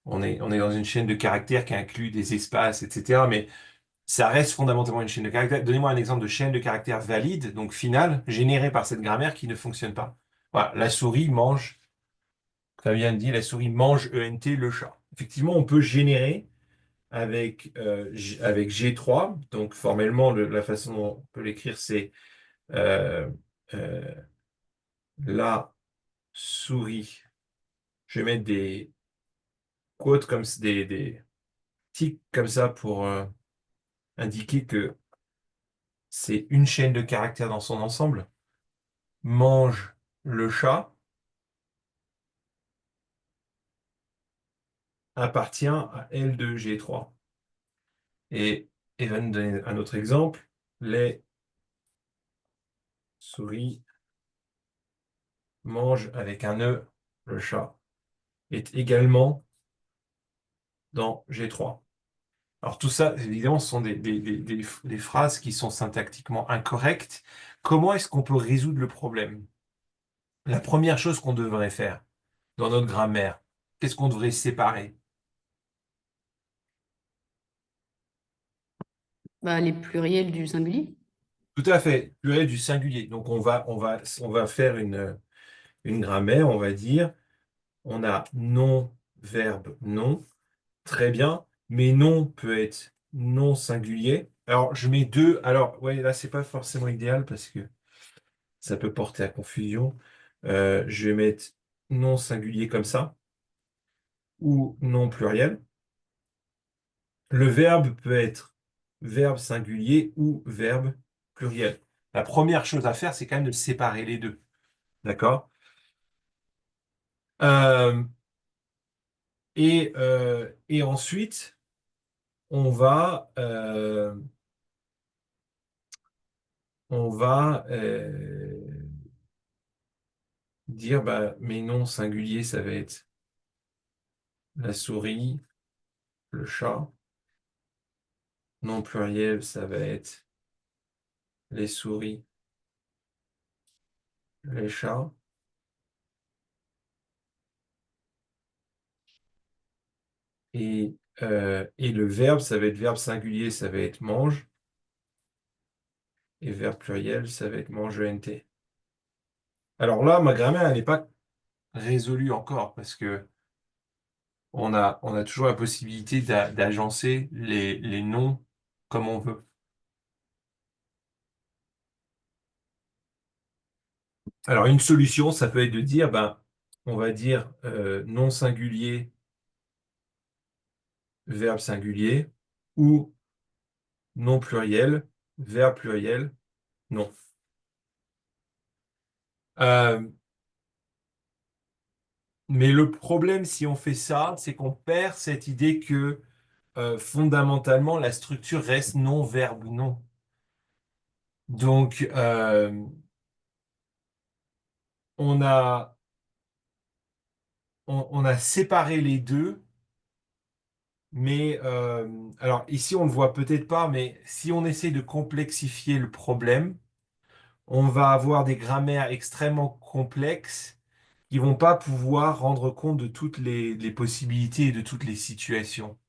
on est dans une chaîne de caractères qui inclut des espaces, etc. Mais ça reste fondamentalement une chaîne de caractères. Donnez-moi un exemple de chaîne de caractères valide, donc finale, générée par cette grammaire qui ne fonctionne pas. Voilà, la souris mange, comme vient de dire, la souris mange ENT le chat. Effectivement, on peut générer avec G3. Donc formellement, la façon dont on peut l'écrire, c'est euh, euh, la souris. Je vais mettre des quotes comme des tics comme ça pour indiquer que c'est une chaîne de caractères dans son ensemble. Mange le chat appartient à L de G3. Et Evan donne un autre exemple. Les souris mangent avec un E le chat est également dans G3. Alors tout ça, évidemment, ce sont des phrases qui sont syntactiquement incorrectes. Comment est-ce qu'on peut résoudre le problème? La première chose qu'on devrait faire dans notre grammaire, qu'est-ce qu'on devrait séparer? Bah, les pluriels du singulier. Tout à fait, pluriel du singulier. Donc on va faire une grammaire, on va dire, on a non, verbe, non, très bien, mais non peut être non singulier. Alors je mets deux, alors ouais, là c'est pas forcément idéal parce que ça peut porter à confusion. Je vais mettre non singulier comme ça, ou non pluriel. Le verbe peut être verbe singulier ou verbe pluriel. La première chose à faire, c'est quand même de séparer les deux. D'accord? Euh, et ensuite, on va, euh, on va dire, bah, mes noms singuliers, ça va être la souris, le chat. Non pluriel, ça va être les souris, les chats. Et le verbe, ça va être verbe singulier, ça va être mange. Et verbe pluriel, ça va être mange ENT. Alors là, ma grammaire, elle n'est pas résolue encore parce que on a toujours la possibilité d'agencer les noms comme on veut. Alors, une solution, ça peut être de dire, ben, on va dire nom singulier, verbe singulier, ou nom pluriel, verbe pluriel, non. Euh, mais le problème, si on fait ça, c'est qu'on perd cette idée que fondamentalement, la structure reste non, verbe, non. Donc, on a, on a séparé les deux, mais alors ici, on ne le voit peut-être pas, mais si on essaie de complexifier le problème, on va avoir des grammaires extrêmement complexes qui vont pas pouvoir rendre compte de toutes les possibilités et de toutes les situations.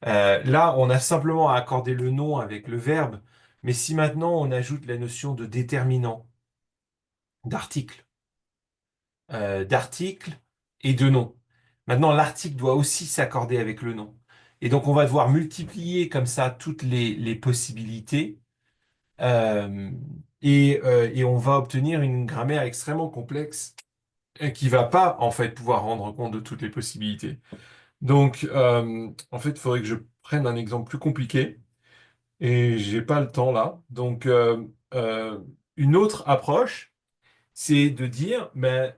Là, on a simplement à accorder le nom avec le verbe, mais si maintenant on ajoute la notion de déterminant, d'article, d'article et de nom. Maintenant, l'article doit aussi s'accorder avec le nom. Et donc, on va devoir multiplier comme ça toutes les possibilités Euh, et on va obtenir une grammaire extrêmement complexe qui va pas en fait pouvoir rendre compte de toutes les possibilités. Donc, en fait, il faudrait que je prenne un exemple plus compliqué et j'ai pas le temps là. Donc, une autre approche, c'est de dire, mais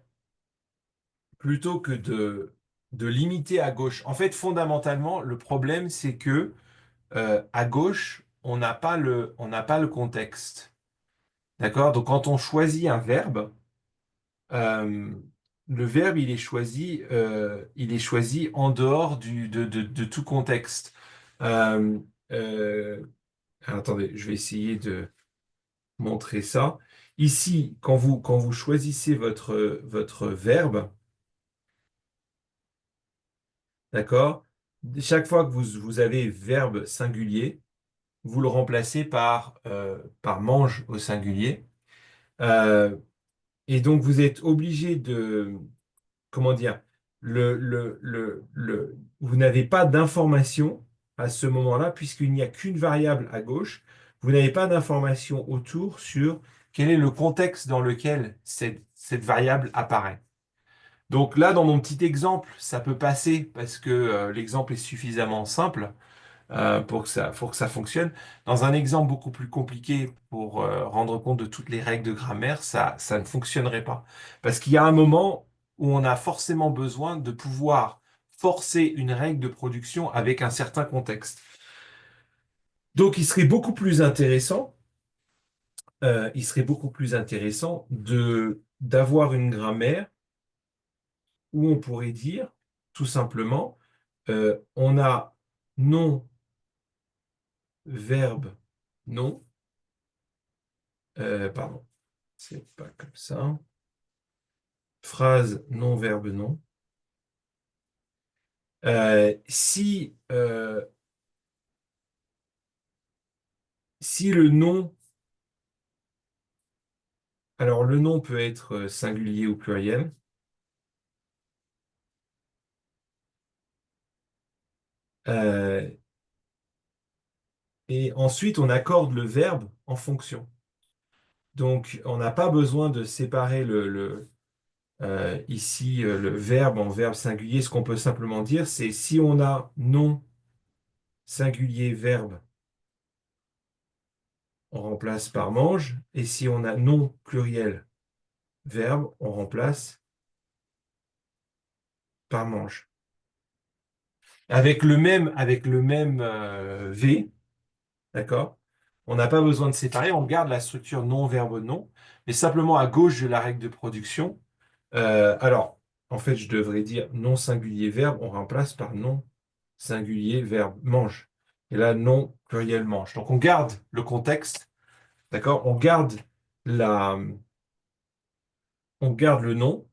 plutôt que de limiter à gauche. En fait, fondamentalement, le problème, c'est que à gauche, on n'a pas le contexte. D'accord? Donc, quand on choisit un verbe, euh, le verbe, il est choisi en dehors de tout contexte. Euh, euh, attendez, je vais essayer de montrer ça. Ici, quand vous choisissez votre verbe, d'accord? Chaque fois que vous avez verbe singulier, vous le remplacez par mange au singulier. Euh, et donc, vous êtes obligé de, comment dire, vous n'avez pas d'information à ce moment-là, puisqu'il n'y a qu'une variable à gauche. Vous n'avez pas d'information autour sur quel est le contexte dans lequel cette variable apparaît. Donc là, dans mon petit exemple, ça peut passer parce que l'exemple est suffisamment simple pour que ça fonctionne. Dans un exemple beaucoup plus compliqué pour rendre compte de toutes les règles de grammaire, ça ne fonctionnerait pas. Parce qu'il y a un moment où on a forcément besoin de pouvoir forcer une règle de production avec un certain contexte. Donc il serait beaucoup plus intéressant d'avoir une grammaire où on pourrait dire tout simplement, on a nom, verbe, nom, pardon. C'est pas comme ça. Phrase non, verbe non. Si le nom, alors le nom peut être singulier ou pluriel. Euh, et ensuite, on accorde le verbe en fonction. Donc, on n'a pas besoin de séparer ici le verbe en verbe singulier. Ce qu'on peut simplement dire, c'est si on a nom singulier verbe, on remplace par mange. Et si on a nom pluriel verbe, on remplace par mange. Avec le même V, d'accord? On n'a pas besoin de séparer, on garde la structure nom, verbe, nom, mais simplement à gauche de la règle de production. Alors, en fait, je devrais dire non singulier verbe, on remplace par non singulier verbe mange. Et là, non pluriel mange. Donc, on garde le contexte, d'accord? La, on garde le nom,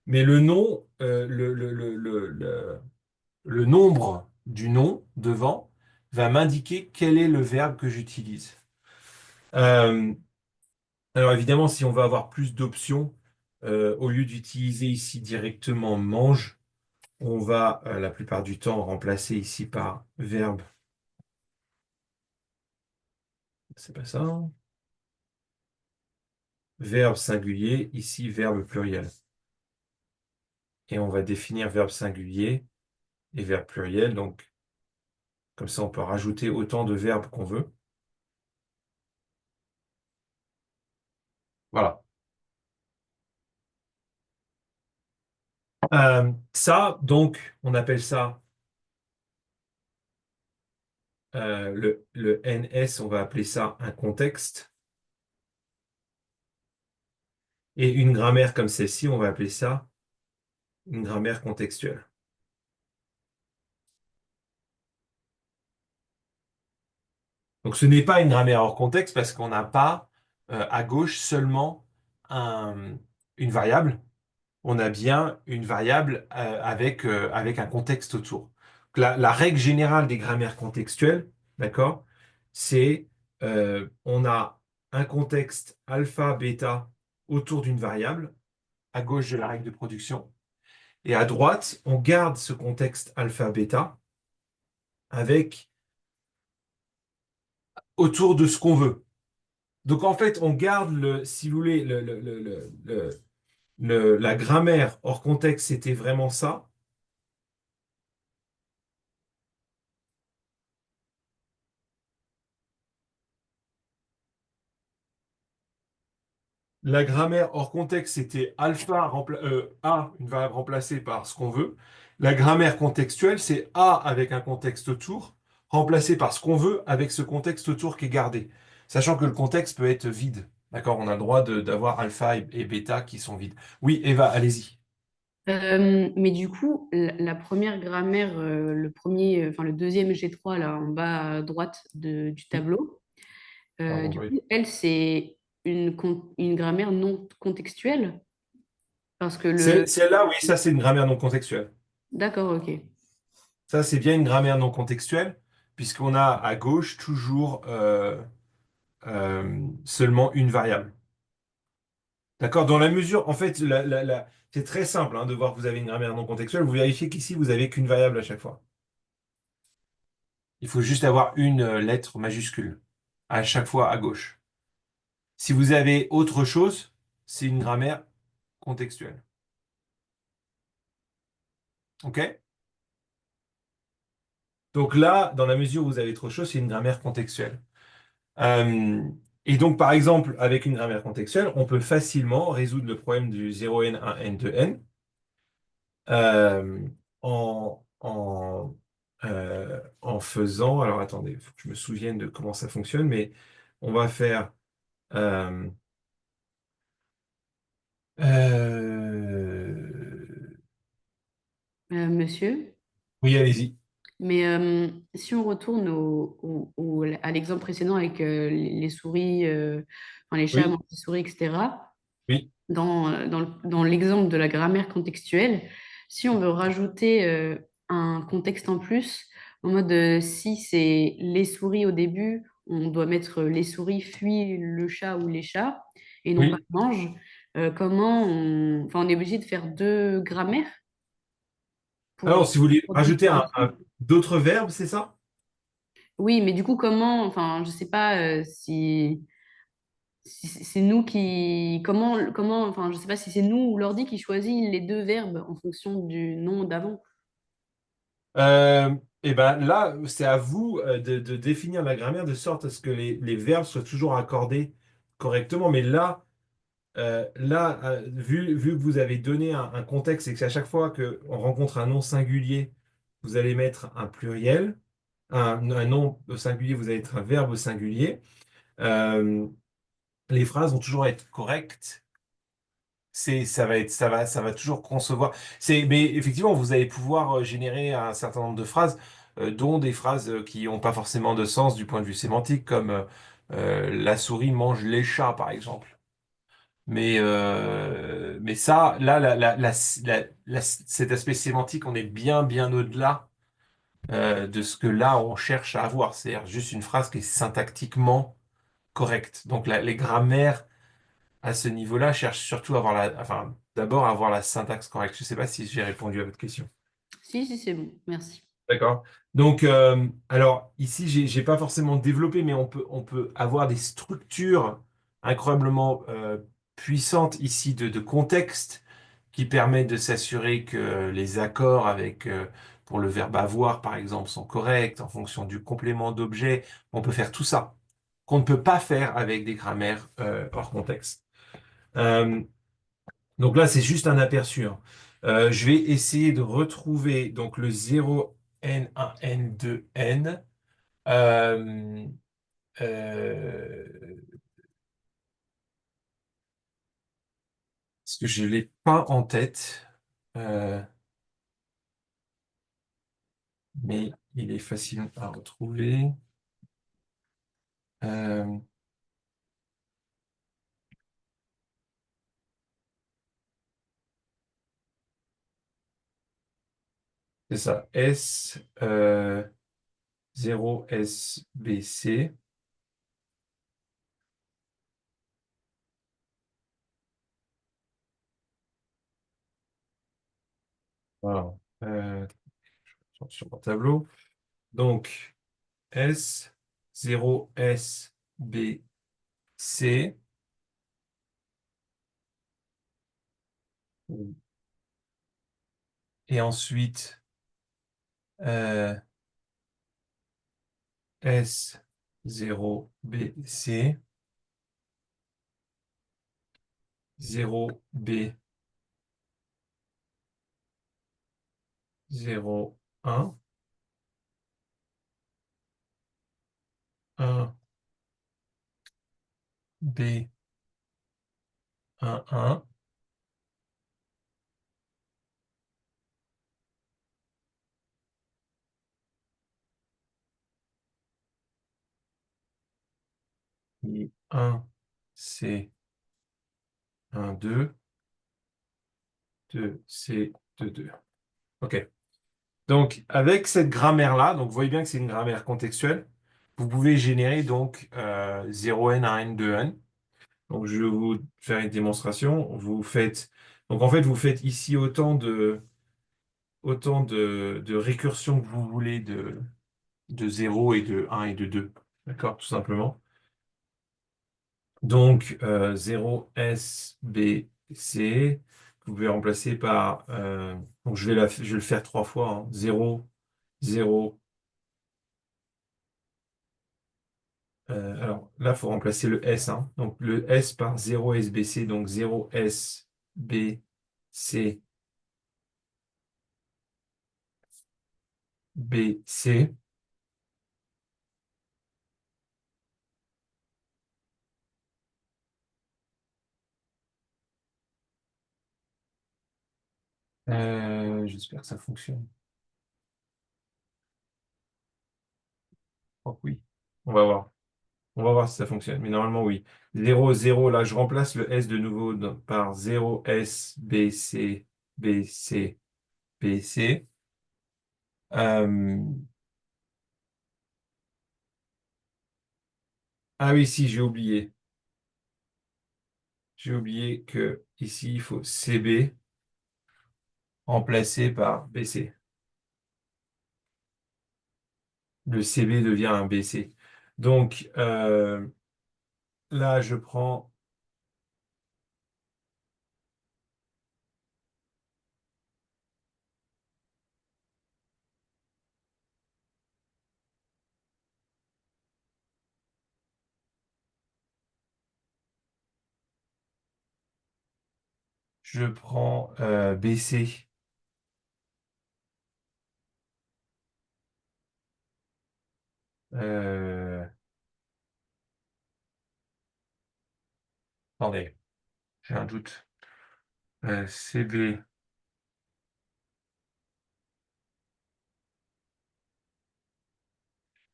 mais le nom, le nombre du nom devant va m'indiquer quel est le verbe que j'utilise. Euh, alors évidemment, si on veut avoir plus d'options, au lieu d'utiliser ici directement mange, on va la plupart du temps remplacer ici par verbe. C'est pas ça, hein. Verbe singulier, ici verbe pluriel. Et on va définir verbe singulier et verbe pluriel. Donc comme ça, on peut rajouter autant de verbes qu'on veut. Voilà. Ça, donc, on appelle ça le NS, on va appeler ça un contexte. Et une grammaire comme celle-ci, on va appeler ça une grammaire contextuelle. Donc ce n'est pas une grammaire hors contexte parce qu'on n'a pas à gauche seulement une variable, on a bien une variable avec un contexte autour. Donc, la règle générale des grammaires contextuelles, d'accord, c'est on a un contexte alpha, bêta autour d'une variable à gauche de la règle de production. Et à droite, on garde ce contexte alpha-bêta avec autour de ce qu'on veut. Donc en fait, on garde si vous voulez, la grammaire hors contexte, c'était vraiment ça. La grammaire hors contexte, c'était A, une variable remplacée par ce qu'on veut. La grammaire contextuelle, c'est A avec un contexte autour, remplacé par ce qu'on veut avec ce contexte autour qui est gardé. Sachant que le contexte peut être vide. D'accord? On a le droit d'avoir alpha et bêta qui sont vides. Oui, Eva, allez-y. Mais du coup, la première grammaire, enfin le deuxième G3 là en bas à droite du Oui, tableau, pardon, du oui. coup, elle, c'est une grammaire non contextuelle parce que Celle-là, oui, ça c'est une grammaire non contextuelle. D'accord, ok. Ça, c'est bien une grammaire non contextuelle, puisqu'on a à gauche toujours seulement une variable. D'accord? Dans la mesure, en fait, c'est très simple hein, de voir que vous avez une grammaire non contextuelle. Vous vérifiez qu'ici, vous avez qu'une variable à chaque fois. Il faut juste avoir une lettre majuscule à chaque fois à gauche. Si vous avez autre chose, c'est une grammaire contextuelle. OK? Donc là, dans la mesure où vous avez autre chose, c'est une grammaire contextuelle. Euh, et donc, par exemple, avec une grammaire contextuelle, on peut facilement résoudre le problème du 0n, 1n, 2n euh, en faisant. Alors, attendez, il faut que je me souvienne de comment ça fonctionne, mais on va faire. euh, euh, Monsieur. oui, allez-y. Mais si on retourne à l'exemple précédent avec les souris, enfin, les chats Oui, mangent les souris, etc., oui, dans l'exemple de la grammaire contextuelle, si on veut rajouter un contexte en plus, en mode si c'est les souris au début, on doit mettre les souris fuient le chat ou les chats et non pas oui. mangent, enfin, on est obligé de faire deux grammaires Alors, si vous voulez pour rajouter différencier. d'autres verbes, c'est ça? Oui, mais du coup, enfin, je sais pas si c'est nous enfin, je sais pas si c'est nous ou l'ordi qui choisit les deux verbes en fonction du nom d'avant. Et ben là, c'est à vous de définir la grammaire de sorte à ce que les verbes soient toujours accordés correctement. Mais vu que vous avez donné un contexte et que à chaque fois qu'on rencontre un nom singulier, vous allez mettre un pluriel, un nom au singulier, vous allez mettre un verbe au singulier, euh, les phrases vont toujours être correctes. Ça va toujours concevoir. Mais effectivement, vous allez pouvoir générer un certain nombre de phrases, dont des phrases qui n'ont pas forcément de sens du point de vue sémantique, comme la souris mange les chats, par exemple. Mais ça, là, cet aspect sémantique, on est bien, bien au-delà de ce que là, on cherche à avoir. C'est-à-dire juste une phrase qui est syntactiquement correcte. Donc, les grammaires à ce niveau-là cherchent surtout à avoir enfin, d'abord à avoir la syntaxe correcte. Je ne sais pas si j'ai répondu à votre question. Si, si, c'est bon, merci. D'accord. Donc, alors ici, j'ai pas forcément développé, mais on peut avoir des structures incroyablement puissantes ici de contexte qui permettent de s'assurer que les accords pour le verbe avoir, par exemple, sont corrects en fonction du complément d'objet. On peut faire tout ça qu'on ne peut pas faire avec des grammaires hors contexte. Euh, donc là, c'est juste un aperçu, hein. Je vais essayer de retrouver donc le 0n1 n2n. Euh, euh, Parce que je ne l'ai pas en tête, euh, mais il est facile à retrouver. Euh, c'est ça, S 0SBC. Voilà. Sur mon tableau. Donc, S 0SB. C, et ensuite euh, S0BC, 0B, 0, 1, 1B, 1, et 1C, 2, 2C, 2. OK. Donc, avec cette grammaire-là, donc vous voyez bien que c'est une grammaire contextuelle, vous pouvez générer donc 0n, 1n, 2n. Donc, je vais vous faire une démonstration. Vous faites, donc en fait, vous faites ici autant de récursions que vous voulez de 0 et de 1 et de 2. D'accord, tout simplement. Donc, 0 S, B, C, vous pouvez remplacer par, donc je vais le faire 3 fois, hein. 0, 0. Alors là, il faut remplacer le S, hein. Donc le S par 0 SBC, donc 0 SBC, BC. J'espère que ça fonctionne. Je crois que oui. On va voir. On va voir si ça fonctionne. Mais normalement, oui. 0 0, là, je remplace le S de nouveau par 0 SBC, BC, BC. Euh, ah oui, si, j'ai oublié. J'ai oublié que ici, il faut CB remplacé par BC. Le CB devient un BC. Donc là, je prends BC. Euh, attendez, j'ai un doute. CB.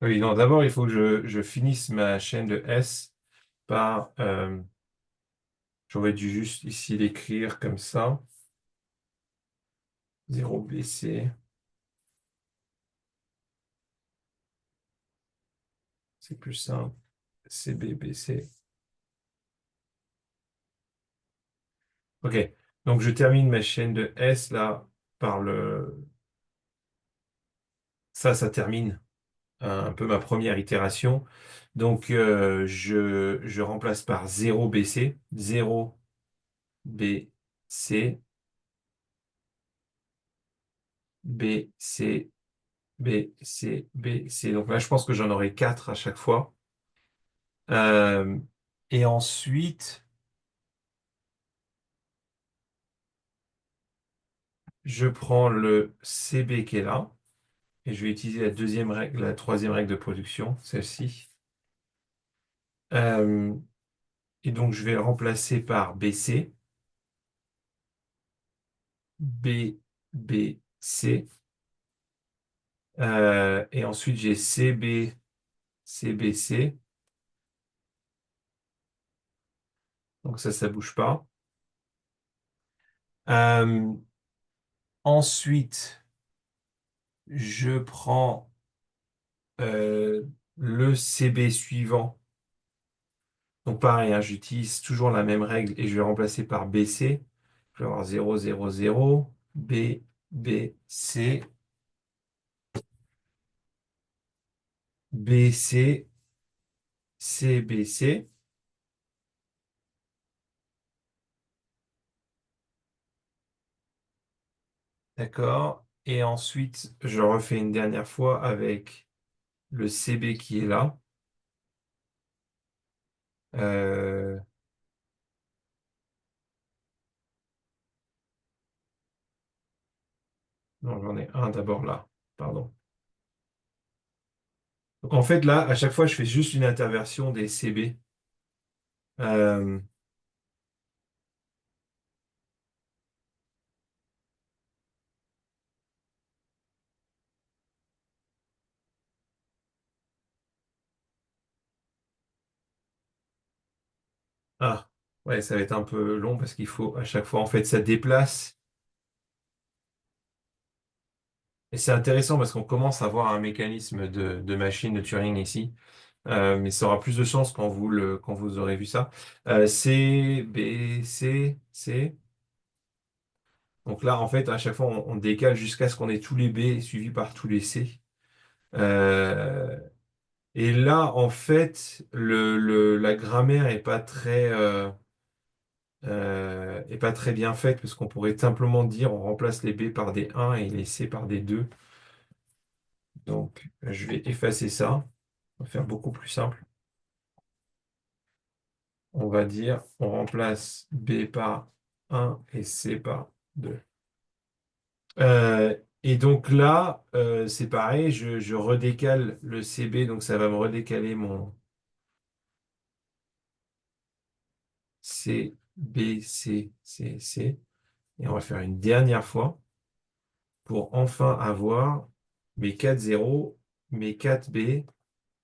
Oui, non, d'abord, il faut que je finisse ma chaîne de S par. J'aurais dû juste ici l'écrire comme ça. 0BC. C'est plus simple. CBBC. OK. Donc, je termine ma chaîne de S là par le. Ça termine un peu ma première itération. Donc, je remplace par 0BC. 0BC. BC. BC. BC. Donc là, je pense que j'en aurai 4 à chaque fois. Euh, et ensuite, je prends le CB qui est là. Et je vais utiliser la deuxième règle, la troisième règle de production, celle-ci. Euh, et donc, je vais le remplacer par BC, BC. Et ensuite, j'ai CB, CBC. Donc ça bouge pas. Euh, ensuite, je prends le CB suivant. Donc pareil, hein, j'utilise toujours la même règle et je vais remplacer par BC. Je vais avoir 0, 0, 0, B, B, C, B, C, C, B, C. D'accord. Et ensuite, je refais une dernière fois avec le CB qui est là. Euh, non, j'en ai un d'abord là. Pardon. Donc, en fait, là, à chaque fois, je fais juste une interversion des CB. Euh, ah, ouais, ça va être un peu long parce qu'il faut à chaque fois, en fait, ça déplace. Et c'est intéressant parce qu'on commence à voir un mécanisme de machine de Turing ici. Mais ça aura plus de chance quand vous aurez vu ça. C, B, C, C. Donc là, en fait, à chaque fois, on décale jusqu'à ce qu'on ait tous les B suivis par tous les C. Euh, et là, en fait, la grammaire est pas très bien faite parce qu'on pourrait simplement dire on remplace les B par des 1 et les C par des 2. Donc, je vais effacer ça. On va faire beaucoup plus simple. On va dire on remplace B par 1 et C par 2. Et donc là, c'est pareil, je redécale le CB, donc ça va me redécaler mon C, B, C, C, C. Et on va faire une dernière fois pour enfin avoir mes 4 zéros, mes 4 B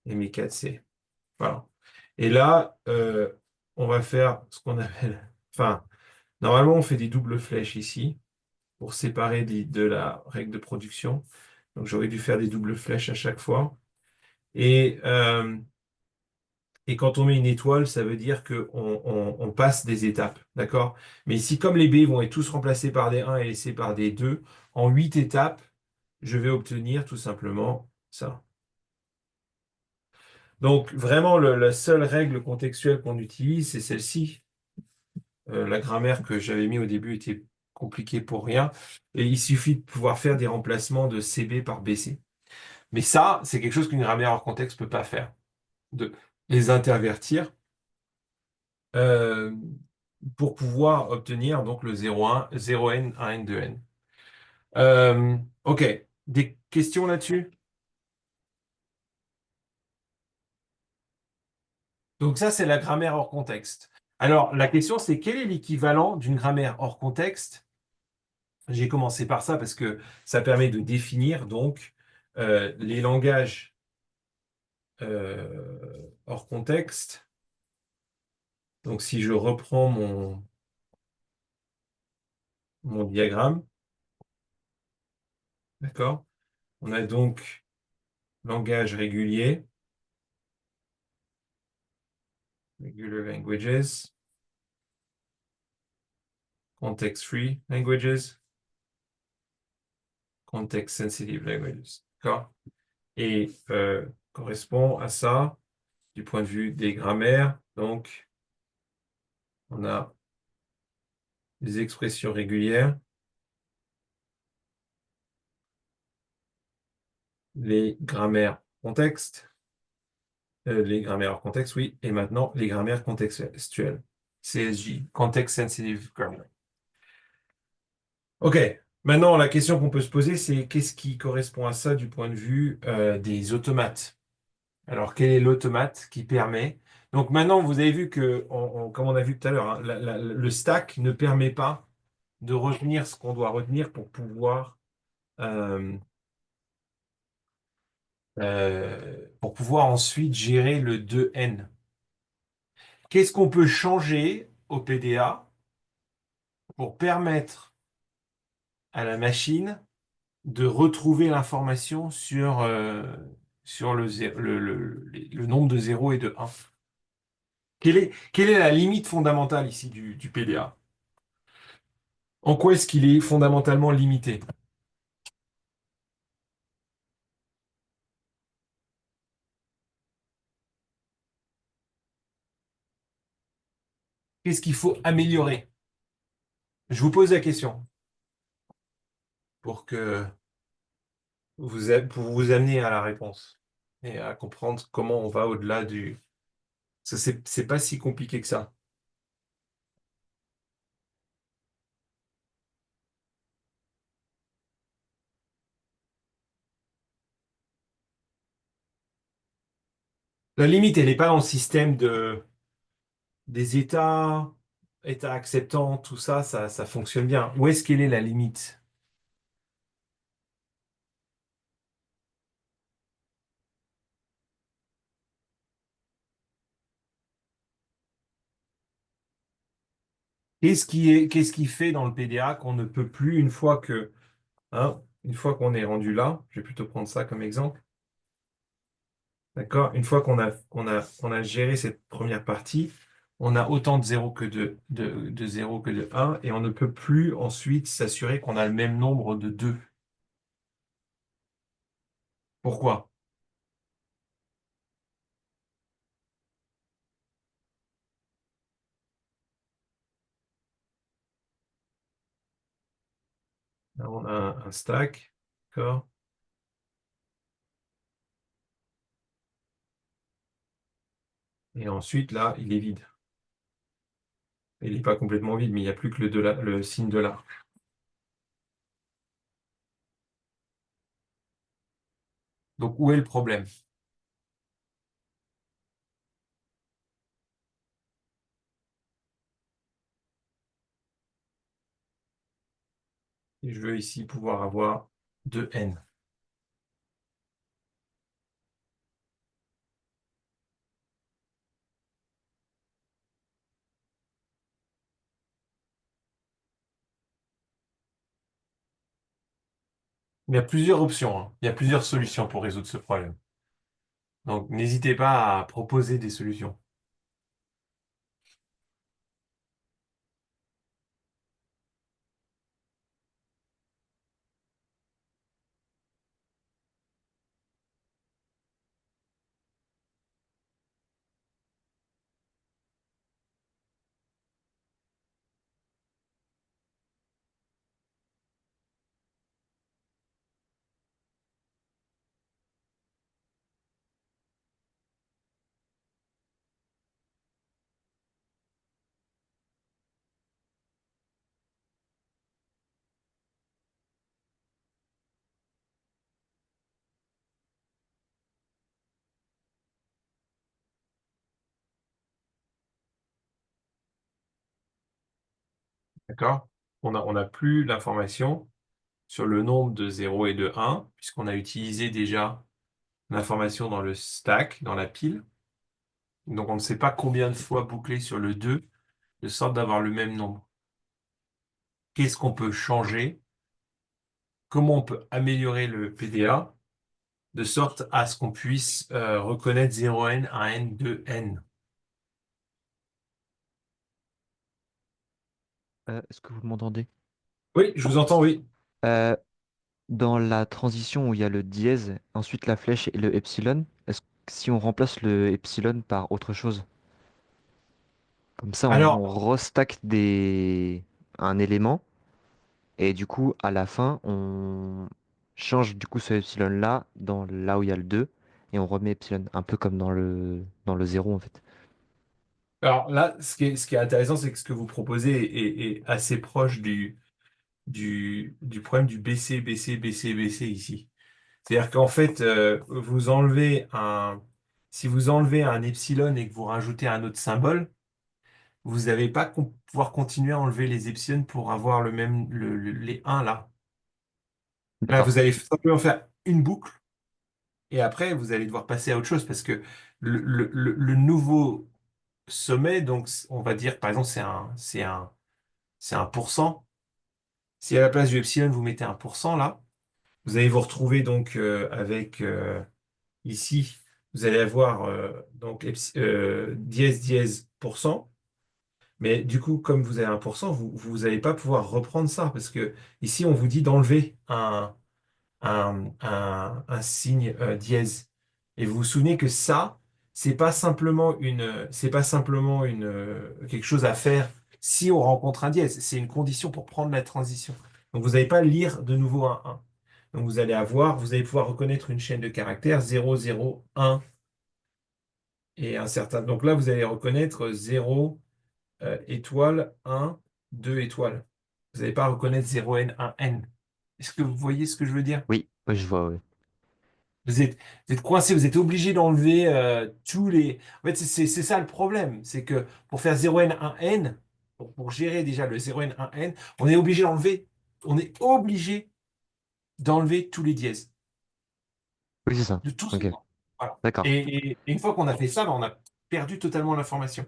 et mes 4 C. Voilà. Et là, on va faire ce qu'on appelle... Enfin, normalement, on fait des doubles flèches ici pour séparer de la règle de production. Donc j'aurais dû faire des doubles flèches à chaque fois. Et, euh, et quand on met une étoile, ça veut dire qu'on passe des étapes. D'accord? Mais ici, comme les B vont être tous remplacés par des 1 et les C par des 2, en 8 étapes, je vais obtenir tout simplement ça. Donc vraiment, la seule règle contextuelle qu'on utilise, c'est celle-ci. La grammaire que j'avais mis au début était compliquée pour rien. Et il suffit de pouvoir faire des remplacements de CB par BC. Mais ça, c'est quelque chose qu'une grammaire hors contexte peut pas faire. De les intervertir euh, pour pouvoir obtenir donc le 0,1, 0n, 1n, 2n. Ok, des questions là-dessus? Donc ça, c'est la grammaire hors contexte. Alors, la question, c'est quel est l'équivalent d'une grammaire hors contexte? J'ai commencé par ça parce que ça permet de définir donc les langages hors contexte. Donc, si je reprends mon diagramme, d'accord? On a donc langage régulier, regular languages, context-free languages, context-sensitive languages, d'accord? Et correspond à ça du point de vue des grammaires. Donc, on a des expressions régulières, les grammaires contexte, les grammaires hors contexte, oui, et maintenant les grammaires contextuelles. CSJ, Context Sensitive Grammar. OK. Maintenant, la question qu'on peut se poser, c'est qu'est-ce qui correspond à ça du point de vue des automates? Alors, quel est l'automate qui permet? Donc maintenant, vous avez vu que, comme on a vu tout à l'heure, hein, le stack ne permet pas de retenir ce qu'on doit retenir euh, pour pouvoir ensuite gérer le 2n. Qu'est-ce qu'on peut changer au PDA pour permettre à la machine de retrouver l'information sur le nombre de 0 et de 1? Quelle est la limite fondamentale ici du PDA? En quoi est-ce qu'il est fondamentalement limité? Qu'est-ce qu'il faut améliorer? Je vous pose la question. pour que pour vous amener à la réponse et à comprendre comment on va au-delà du... Ça, c'est pas si compliqué que ça. La limite, elle n'est pas dans le système des États, États acceptants, tout ça, ça fonctionne bien. Où est-ce qu'elle est la limite? Qu'est-ce qui fait dans le PDA qu'on ne peut plus, une fois qu'on est rendu là, je vais plutôt prendre ça comme exemple, d'accord? Une fois qu'on a géré cette première partie, on a autant de 0 que de 0 que de un, et on ne peut plus ensuite s'assurer qu'on a le même nombre de 2. Pourquoi? Là, on a un stack, d'accord? Et ensuite, là, il est vide. Il n'est pas complètement vide, mais il n'y a plus que le signe de là. Donc, où est le problème? Et je veux ici pouvoir avoir 2n. Il y a plusieurs options, hein. Il y a plusieurs solutions pour résoudre ce problème. Donc, n'hésitez pas à proposer des solutions. D'accord? On n'a plus l'information sur le nombre de 0 et de 1, puisqu'on a utilisé déjà l'information dans le stack, dans la pile. Donc, on ne sait pas combien de fois boucler sur le 2, de sorte d'avoir le même nombre. Qu'est-ce qu'on peut changer? Comment on peut améliorer le PDA de sorte à ce qu'on puisse reconnaître 0n, 1n, 2n? Est-ce que vous m'entendez? Oui, je vous entends, oui. Euh, Dans la transition où il y a le dièse, ensuite la flèche et le epsilon, est-ce que si on remplace le epsilon par autre chose, comme ça on Alors, restack un élément et du coup à la fin on change du coup ce epsilon là dans là où il y a le 2 et on remet epsilon, un peu comme dans le zéro en fait. alors là, ce qui est intéressant, c'est que ce que vous proposez est assez proche du problème du BC, BC, BC, BC ici. C'est-à-dire qu'en fait, si vous enlevez un epsilon et que vous rajoutez un autre symbole, vous n'allez pas pouvoir continuer à enlever les epsilons pour avoir les 1 là. Là, D'accord. vous allez simplement faire une boucle et après, vous allez devoir passer à autre chose parce que le nouveau sommet, donc on va dire, par exemple, c'est un pourcent. Si à la place du epsilon, vous mettez un pourcent là, vous allez vous retrouver donc avec ici, vous allez avoir dièse dièse pourcent. Mais du coup, comme vous avez un pourcent, vous n'allez pas pouvoir reprendre ça parce que ici, on vous dit d'enlever un signe dièse. Et vous vous souvenez que ça, c'est pas simplement quelque chose à faire si on rencontre un dièse. C'est une condition pour prendre la transition. Donc vous n'allez pas lire de nouveau un 1. Donc vous allez pouvoir reconnaître une chaîne de caractères 0, 0, 1 et un certain. Donc là, vous allez reconnaître 0 étoile, 1, 2 étoiles. Vous n'allez pas reconnaître 0n, 1n. Est-ce que vous voyez ce que je veux dire? Oui, oui, je vois, oui. Vous êtes coincé, vous êtes obligé d'enlever tous les. En fait, c'est ça le problème. C'est que pour faire 0n, 1n, pour gérer déjà le 0n, 1n, on est obligé d'enlever. On est obligé d'enlever tous les dièses, Oui, c'est ça. de tous ces Ok, temps. Voilà. d'accord. Et une fois qu'on a fait ça, ben, on a perdu totalement l'information.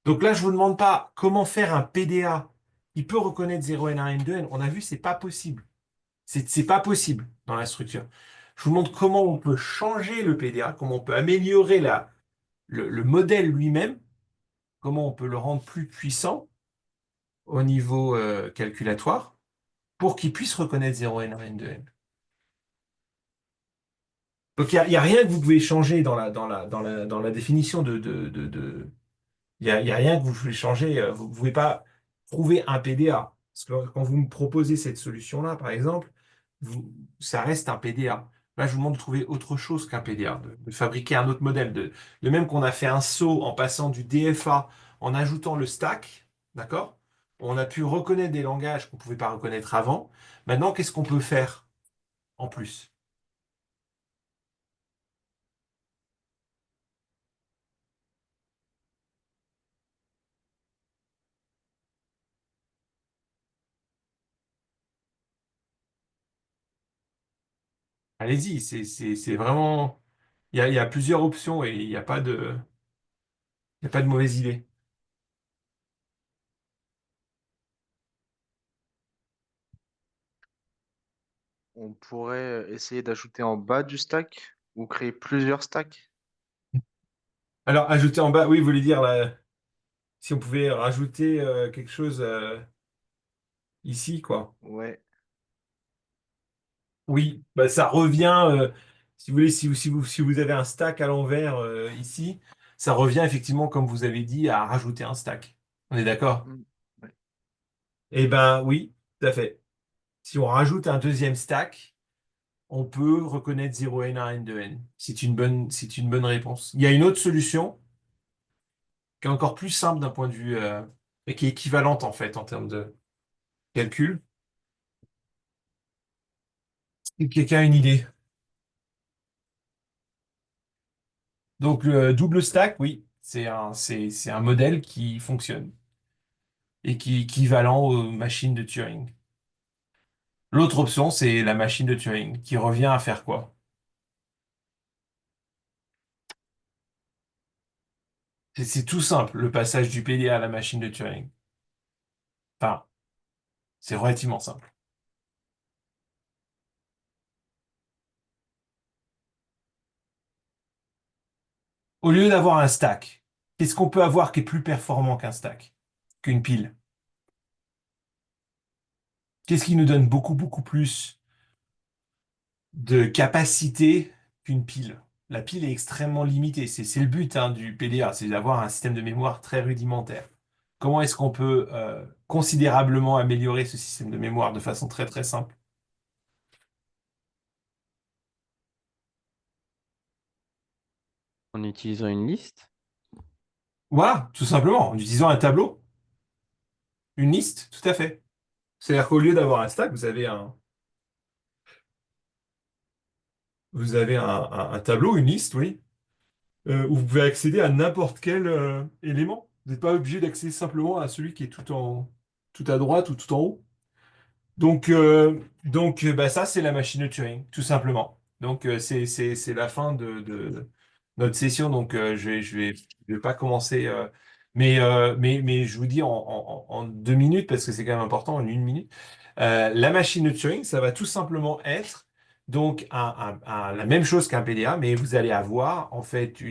Donc là, je vous demande pas comment faire un PDA qui peut reconnaître 0n, 1n, 2n. On a vu, c'est pas possible. C'est pas possible dans la structure. Je vous montre comment on peut changer le PDA, comment on peut améliorer le modèle lui-même, comment on peut le rendre plus puissant au niveau calculatoire pour qu'il puisse reconnaître 0n, 1n, 2n. Donc il y a rien que vous pouvez changer dans la définition il y a rien que vous pouvez changer. Vous ne pouvez pas trouver un PDA. Parce que quand vous me proposez cette solution-là, par exemple, ça reste un PDA. Là, je vous demande de trouver autre chose qu'un PDA, de fabriquer un autre modèle. De même qu'on a fait un saut en passant du DFA, en ajoutant le stack, d'accord? On a pu reconnaître des langages qu'on ne pouvait pas reconnaître avant. Maintenant, qu'est-ce qu'on peut faire en plus? Allez-y, c'est vraiment. Il y a plusieurs options et il y a pas de mauvaise idée. On pourrait essayer d'ajouter en bas du stack ou créer plusieurs stacks. Alors, ajouter en bas, oui, vous voulez dire là, si on pouvait rajouter quelque chose ici, quoi. Ouais. Oui, bah, ça revient, si vous voulez, si vous avez un stack à l'envers ici, ça revient effectivement, comme vous avez dit, à rajouter un stack. On est d'accord? Mm. Ouais. Eh ben oui, tout à fait. Si on rajoute un deuxième stack, on peut reconnaître 0n, 1n, 2n. C'est une bonne réponse. Il y a une autre solution qui est encore plus simple d'un point de vue, et qui est équivalente en fait en termes de calcul. Quelqu'un a une idée? Donc, le double stack, oui, c'est un modèle qui fonctionne et qui est équivalent aux machines de Turing. L'autre option, c'est la machine de Turing, qui revient à faire quoi? C'est tout simple, le passage du PDA à la machine de Turing. Enfin, c'est relativement simple. Au lieu d'avoir un stack, qu'est-ce qu'on peut avoir qui est plus performant qu'un stack, qu'une pile? Qu'est-ce qui nous donne beaucoup plus de capacité qu'une pile? La pile est extrêmement limitée. C'est le but hein, du PDA, c'est d'avoir un système de mémoire très rudimentaire. Comment est-ce qu'on peut considérablement améliorer ce système de mémoire de façon très simple? En utilisant une liste? Voilà, tout simplement, en utilisant un tableau, une liste, tout à fait. C'est-à-dire qu'au lieu d'avoir un stack, vous avez un tableau, une liste, oui, où vous pouvez accéder à n'importe quel élément. Vous n'êtes pas obligé d'accéder simplement à celui qui est tout à droite ou tout en haut. Bah, ça, c'est la machine de Turing, tout simplement. Donc, c'est la fin de notre session. Donc, je vais pas commencer. Mais je vous dis en 2 minutes, parce que c'est quand même important, en 1 minute. La machine de Turing, ça va tout simplement être donc la même chose qu'un PDA, mais vous allez avoir en fait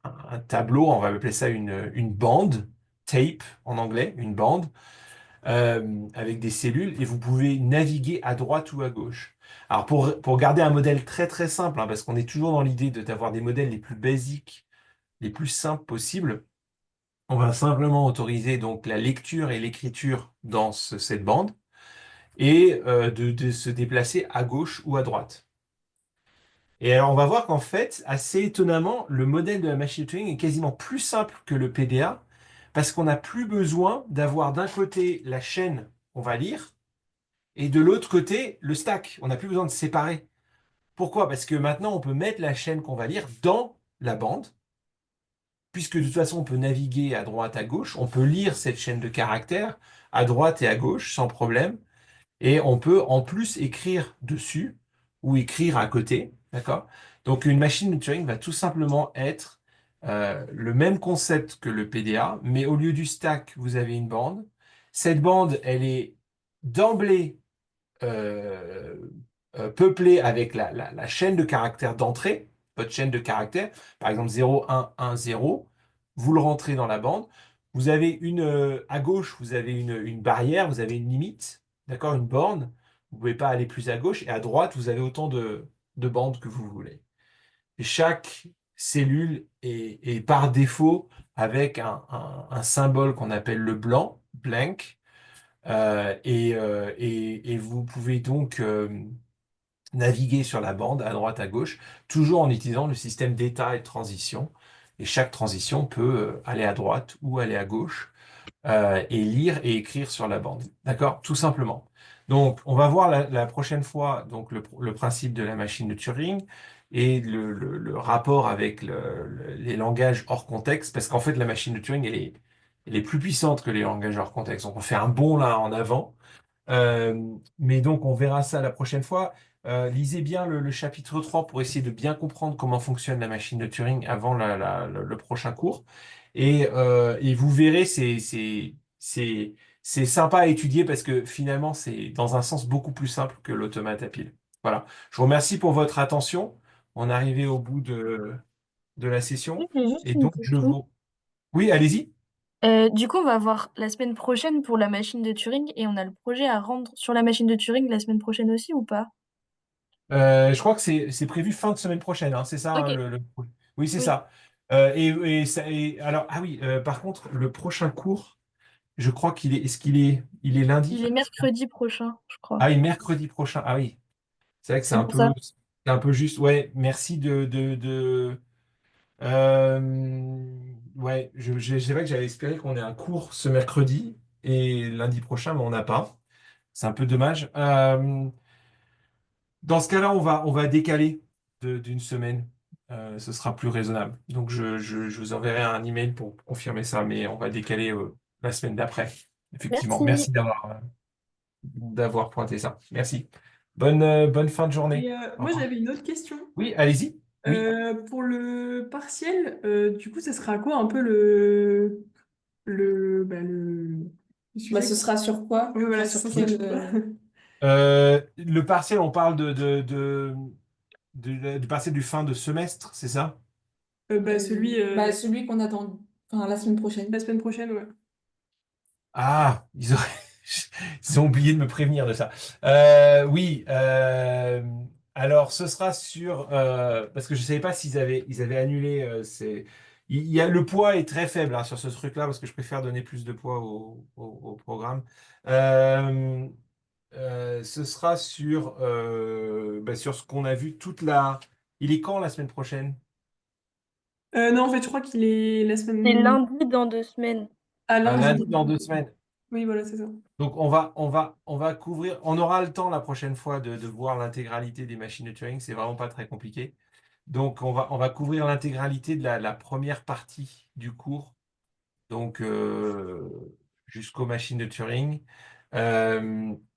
un tableau, on va appeler ça une bande, tape en anglais, une bande avec des cellules et vous pouvez naviguer à droite ou à gauche. Alors pour garder un modèle très simple, hein, parce qu'on est toujours dans l'idée d'avoir des modèles les plus basiques, les plus simples possibles, on va simplement autoriser donc la lecture et l'écriture dans cette bande. et de se déplacer à gauche ou à droite. Et alors, on va voir qu'en fait, assez étonnamment, le modèle de la machine de Turing est quasiment plus simple que le PDA parce qu'on n'a plus besoin d'avoir d'un côté la chaîne qu'on va lire et de l'autre côté le stack. On n'a plus besoin de séparer. Pourquoi? Parce que maintenant, on peut mettre la chaîne qu'on va lire dans la bande, puisque de toute façon, on peut naviguer à droite, à gauche. On peut lire cette chaîne de caractères à droite et à gauche sans problème. Et on peut en plus écrire dessus ou écrire à côté, d'accord? Donc une machine de Turing va tout simplement être le même concept que le PDA, mais au lieu du stack, vous avez une bande. Cette bande, elle est d'emblée euh, peuplée avec la chaîne de caractères d'entrée, votre chaîne de caractères, par exemple 0, 1, 1, 0, vous le rentrez dans la bande. Vous avez à gauche, vous avez une barrière, vous avez une limite, d'accord, une borne. Vous ne pouvez pas aller plus à gauche. Et à droite, vous avez autant de bandes que vous voulez. Et chaque cellule est par défaut avec un symbole qu'on appelle le blanc, blank. Et vous pouvez donc naviguer sur la bande à droite, à gauche, toujours en utilisant le système d'état et de transition. Et chaque transition peut aller à droite ou aller à gauche et lire et écrire sur la bande. D'accord? Tout simplement. Donc, on va voir la prochaine fois donc le principe de la machine de Turing et le rapport avec les langages hors contexte, parce qu'en fait, la machine de Turing, elle est plus puissante que les langages hors contexte. Donc, on fait un bond là en avant. Mais donc, on verra ça la prochaine fois. Lisez bien le chapitre 3 pour essayer de bien comprendre comment fonctionne la machine de Turing avant le prochain cours. Et vous verrez, c'est sympa à étudier parce que finalement, c'est dans un sens beaucoup plus simple que l'automate à pile. Voilà. Je vous remercie pour votre attention. On est arrivé au bout de la Oui, session. j'ai juste Et une donc, je question. vous... Oui, allez-y. Du coup, on va voir la semaine prochaine pour la machine de Turing et on a le projet à rendre sur la machine de Turing la semaine prochaine aussi ou pas? Je crois que c'est prévu fin de semaine prochaine, hein, c'est ça, Ok, hein, Oui, c'est oui. ça. Alors, ah oui, par contre, le prochain cours, je crois est-ce il est Il est lundi? mercredi prochain, je crois. Ah, et mercredi prochain. Ah oui, c'est vrai que C'est pour ça. c'est un peu juste. Ouais, merci ouais, c'est vrai que j'avais espéré qu'on ait un cours ce mercredi et lundi prochain, mais on n'a pas. C'est un peu dommage. Dans ce cas-là, on va décaler d'une semaine. Ce sera plus raisonnable. Donc, je vous enverrai un email pour confirmer ça, mais on va décaler la semaine d'après. Effectivement. Merci. Merci d'avoir pointé ça. Merci. Bonne fin de journée. Et Au moi, revoir. j'avais une autre question. Oui, allez-y. Oui. Pour le partiel, du coup, ce sera quoi un peu le Bah, sujet? ce sera sur quoi? Oui, voilà, Enfin, c'est sur censé quel... être quoi? Le partiel, on parle du partiel du fin de semestre, c'est ça? Celui Bah, celui qu'on attend enfin, la semaine prochaine. la semaine prochaine, ouais. Ah, ils ont oublié de me prévenir de ça. Oui, alors ce sera parce que je ne savais pas ils avaient annulé. Le poids est très faible hein, sur ce truc-là, parce que je préfère donner plus de poids au programme. Euh, Ce sera sur ce qu'on a vu Il est quand la semaine prochaine? Non, en fait, je crois qu'il est la C'est semaine lundi dans 2 semaines. à Un lundi. lundi dans 2 semaines. Oui, voilà, c'est ça. Donc, on va couvrir. On aura le temps la prochaine fois de voir l'intégralité des machines de Turing. C'est vraiment pas très compliqué. Donc, on va couvrir l'intégralité de la première partie du cours, donc jusqu'aux machines de Turing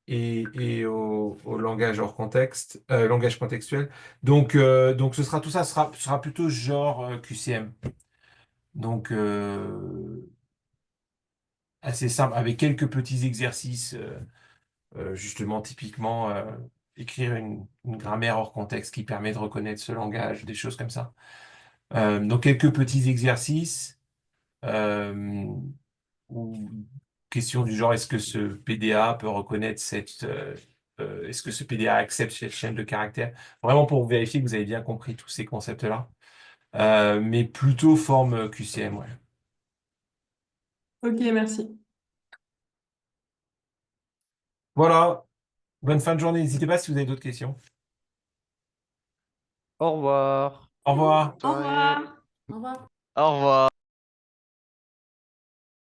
et au langage hors contexte, langage contextuel. Donc, ce sera tout ça, ce sera plutôt genre QCM. Donc, assez simple, avec quelques petits exercices. Justement, typiquement, écrire une grammaire hors contexte qui permet de reconnaître ce langage, des choses comme ça. Donc, quelques petits exercices euh, ou questions du genre, est-ce que ce PDA peut reconnaître est-ce que ce PDA accepte cette chaîne de caractères? Vraiment pour vérifier que vous avez bien compris tous ces concepts-là. Mais plutôt forme QCM, ouais. Ok, merci. Voilà. Bonne fin de journée. N'hésitez pas si vous avez d'autres questions. Au revoir. Au revoir. Au revoir. Au revoir. Au revoir.